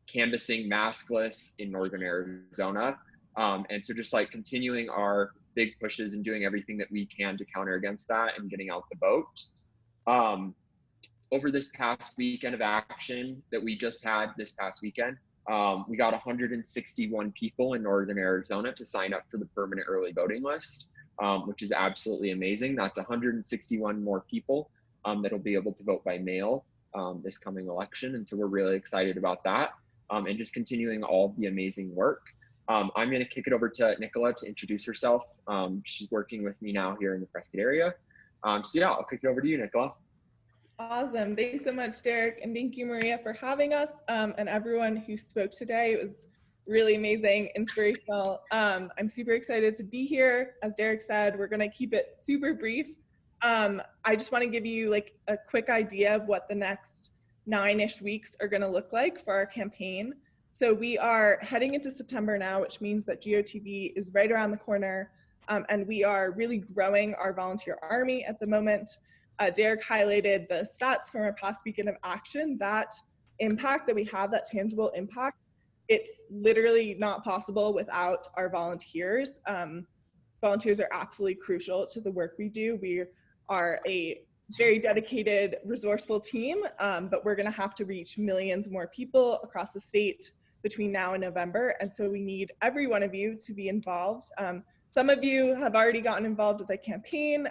canvassing maskless in northern Arizona. And so just continuing our big pushes and doing everything that we can to counter against that and getting out the vote. Over this past weekend of action that we just had this past weekend, we got 161 people in northern Arizona to sign up for the permanent early voting list, which is absolutely amazing. That's 161 more people that'll be able to vote by mail this coming election. And so we're really excited about that and just continuing all the amazing work. I'm going to kick it over to Nicola to introduce herself. She's working with me now here in the Prescott area. So yeah, I'll kick it over to you, Nicola. Awesome. Thanks so much, Derek. And thank you, Maria, for having us and everyone who spoke today. It was really amazing, inspirational. I'm super excited to be here. As Derek said, we're going to keep it super brief. I just want to give you a quick idea of what the next 9-ish weeks are going to look like for our campaign. So we are heading into September now, which means that GOTV is right around the corner. And we are really growing our volunteer army at the moment. Derek highlighted the stats from our past weekend of action. That impact that we have, that tangible impact, it's literally not possible without our volunteers. Volunteers are absolutely crucial to the work we do. We are a very dedicated, resourceful team, but we're gonna have to reach millions more people across the state between now and November. And so we need every one of you to be involved. Some of you have already gotten involved with the campaign.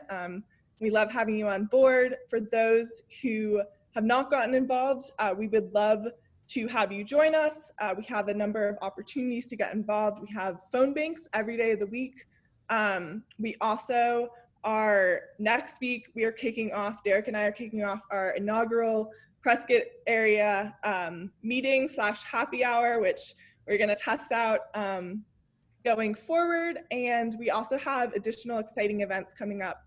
We love having you on board. For those who have not gotten involved, we would love to have you join us. We have a number of opportunities to get involved. We have phone banks every day of the week. We also are, next week, we are kicking off, Derek and I are kicking off our inaugural Prescott area meeting / happy hour, which we're gonna test out going forward. And we also have additional exciting events coming up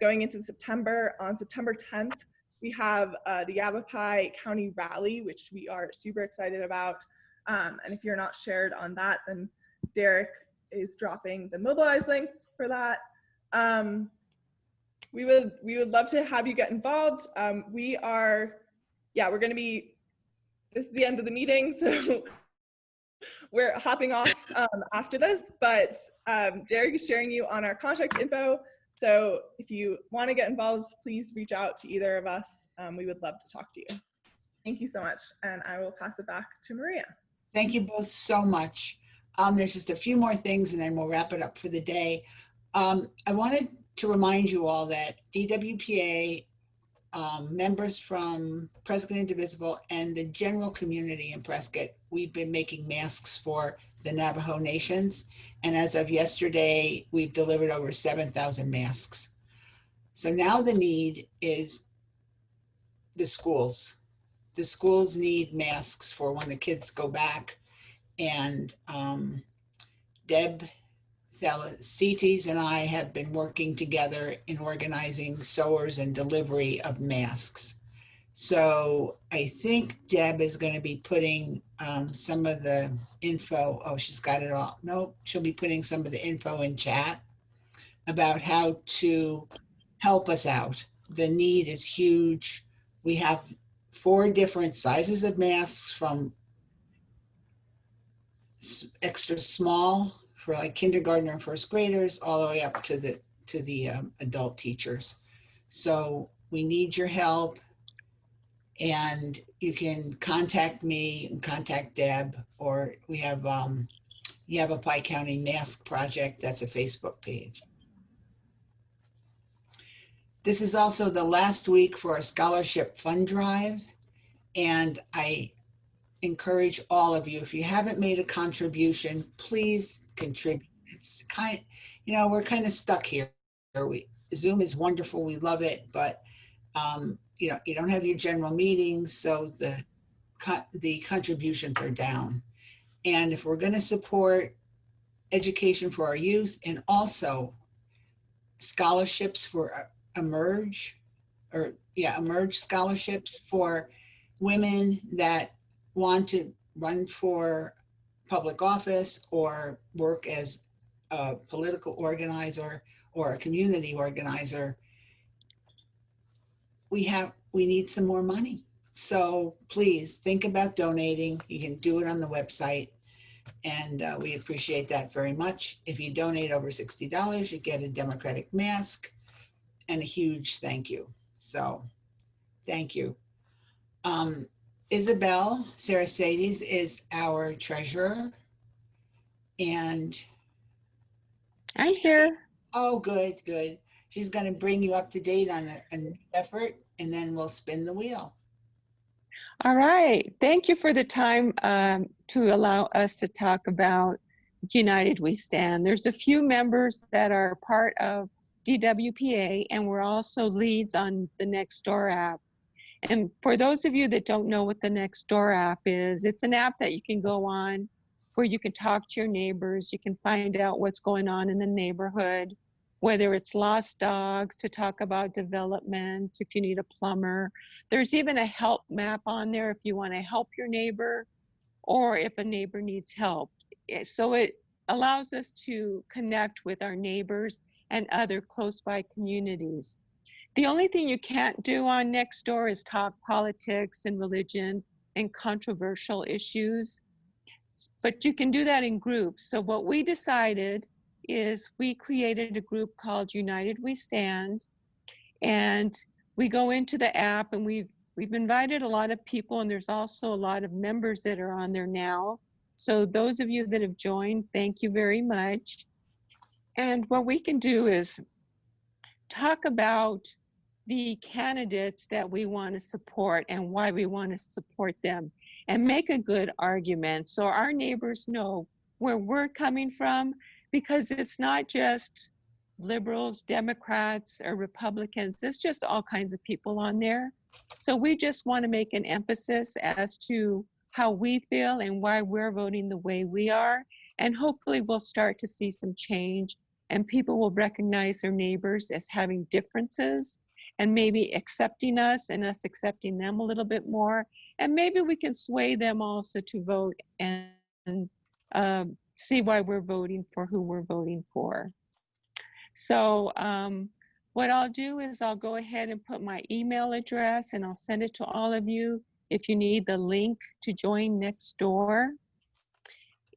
going into September. On September 10th, we have the Yavapai County Rally, which we are super excited about. And if you're not shared on that, then Derek is dropping the mobilize links for that. We would love to have you get involved. We're gonna be, this is the end of the meeting, so we're hopping off after this, but Derek is sharing you on our contact info. So if you want to get involved, please reach out to either of us. We would love to talk to you. Thank you so much. And I will pass it back to Maria. Thank you both so much. There's just a few more things and then we'll wrap it up for the day. I wanted to remind you all that DWPA members from Prescott Indivisible and the general community in Prescott, we've been making masks for the Navajo Nations. And as of yesterday, we've delivered over 7,000 masks. So now the need is the schools. The schools need masks for when the kids go back. And Deb Felecia and I have been working together in organizing sewers and delivery of masks. So I think Deb is going to be putting some of the info. Oh, she's got it all. No, she'll be putting some of the info in chat about how to help us out. The need is huge. We have 4 different sizes of masks, from extra small for like kindergartner and first graders all the way up to the adult teachers. So we need your help, and you can contact me and contact Deb, or we have Yavapai County Mask Project. That's a Facebook page. This is also the last week for our scholarship fund drive, and I encourage all of you, if you haven't made a contribution, please contribute. It's we're kind of stuck here. Zoom is wonderful, we love it, but you don't have your general meetings, so the contributions are down. And if we're going to support education for our youth and also scholarships for Emerge scholarships for women that want to run for public office or work as a political organizer or a community organizer, we need some more money. So please think about donating. You can do it on the website, and we appreciate that very much. If you donate over $60, you get a Democratic mask and a huge thank you. So thank you. Isabel Sarasades is our treasurer, and I'm here. Oh, good. She's going to bring you up to date on a new effort, and then we'll spin the wheel. All right. Thank you for the time to allow us to talk about United We Stand. There's a few members that are part of DWPA, and we're also leads on the Nextdoor app. And for those of you that don't know what the Nextdoor app is, it's an app that you can go on where you can talk to your neighbors. You can find out what's going on in the neighborhood, whether it's lost dogs, to talk about development, if you need a plumber. There's even a help map on there if you want to help your neighbor or if a neighbor needs help. So it allows us to connect with our neighbors and other close by communities. The only thing you can't do on Nextdoor is talk politics and religion and controversial issues, but you can do that in groups. So what we decided is we created a group called United We Stand, and we go into the app, and we've invited a lot of people, and there's also a lot of members that are on there now. So those of you that have joined, thank you very much. And what we can do is talk about the candidates that we want to support and why we want to support them, and make a good argument so our neighbors know where we're coming from, because it's not just liberals, Democrats, or Republicans. It's just all kinds of people on there. So we just want to make an emphasis as to how we feel and why we're voting the way we are. And hopefully we'll start to see some change, and people will recognize their neighbors as having differences, and maybe accepting us and us accepting them a little bit more. And maybe we can sway them also to vote and see why we're voting for who we're voting for. So what I'll do is I'll go ahead and put my email address, and I'll send it to all of you if you need the link to join Nextdoor.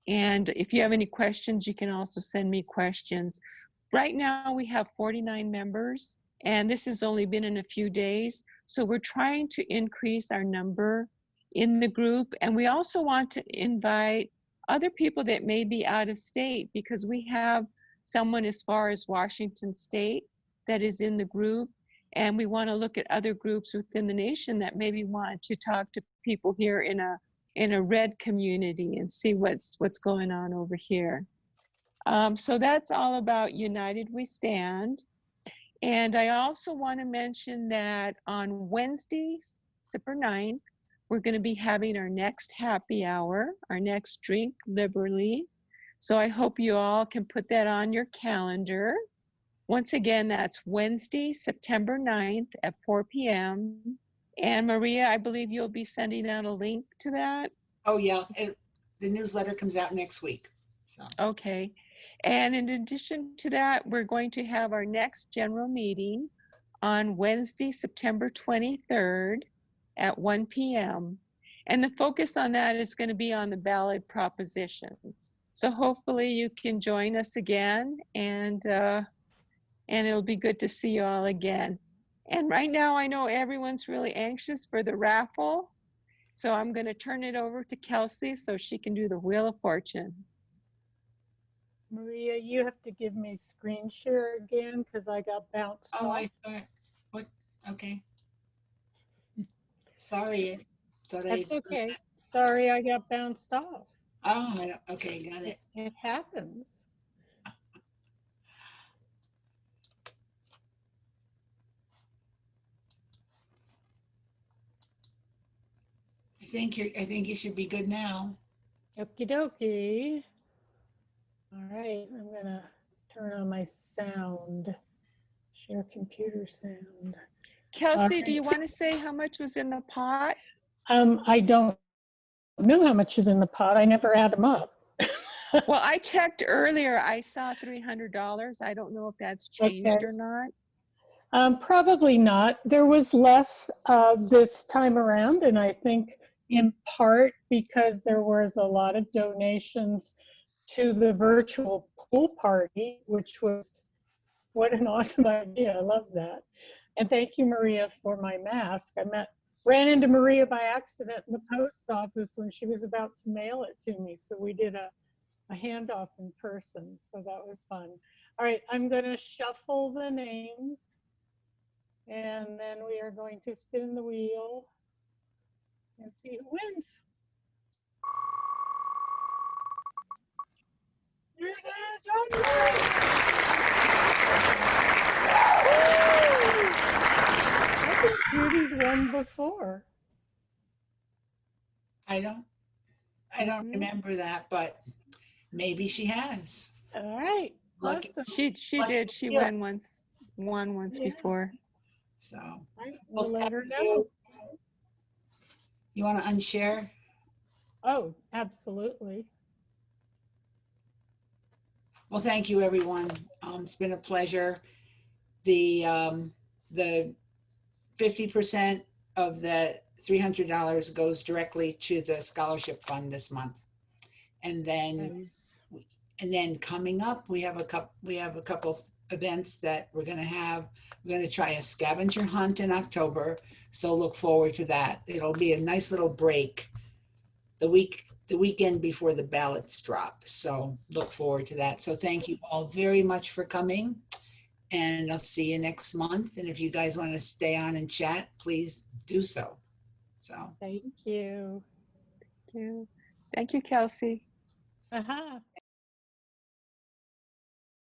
And if you have any questions, you can also send me questions. Right now we have 49 members, and this has only been in a few days. So we're trying to increase our number in the group. And we also want to invite other people that may be out of state, because we have someone as far as Washington State that is in the group. And we want to look at other groups within the nation that maybe want to talk to people here in a red community and see what's going on over here. So that's all about United We Stand. And I also want to mention that on Wednesday, September 9th, we're going to be having our next happy hour, our next Drink Liberally. So I hope you all can put that on your calendar. Once again, that's Wednesday, September 9th at 4 p.m. And Maria, I believe you'll be sending out a link to that? Oh, yeah. The newsletter comes out next week. So. Okay. And in addition to that, we're going to have our next general meeting on Wednesday, September 23rd at 1 p.m. And the focus on that is going to be on the ballot propositions. So hopefully you can join us again, and it'll be good to see you all again. And right now I know everyone's really anxious for the raffle. So I'm going to turn it over to Kelsey so she can do the Wheel of Fortune. Maria, you have to give me screen share again because I got bounced off. I thought, what? Okay. Sorry. That's okay. Sorry, I got bounced off. Oh, okay, got it. It happens. I think you should be good now. Okie dokie. All right, I'm gonna turn on my sound. Share computer sound. Kelsey, do you want to say how much was in the pot? I don't know how much is in the pot. I never add them up. Well, I checked earlier. I saw $300. I don't know if that's changed or not. Probably not. There was less this time around, and I think in part because there was a lot of donations to the virtual pool party, which was, what an awesome idea. I love that. And thank you, Maria, for my mask. I ran into Maria by accident in the post office when she was about to mail it to me. So we did a handoff in person. So that was fun. All right, I'm going to shuffle the names, and then we are going to spin the wheel and see who wins. I think Judy's won before. I don't remember that, but maybe she has. All right. Awesome. She did. She won once before. So we'll let her know. You want to unshare? Oh, absolutely. Well, thank you, everyone. It's been a pleasure. The 50% of the $300 goes directly to the scholarship fund this month, and then coming up, we have a couple events that we're going to have. We're going to try a scavenger hunt in October, so look forward to that. It'll be a nice little break the weekend before the ballots drop, so look forward to that. So thank you all very much for coming, and I'll see you next month. And if you guys want to stay on and chat, please do so. So thank you. Thank you, Kelsey. Aha.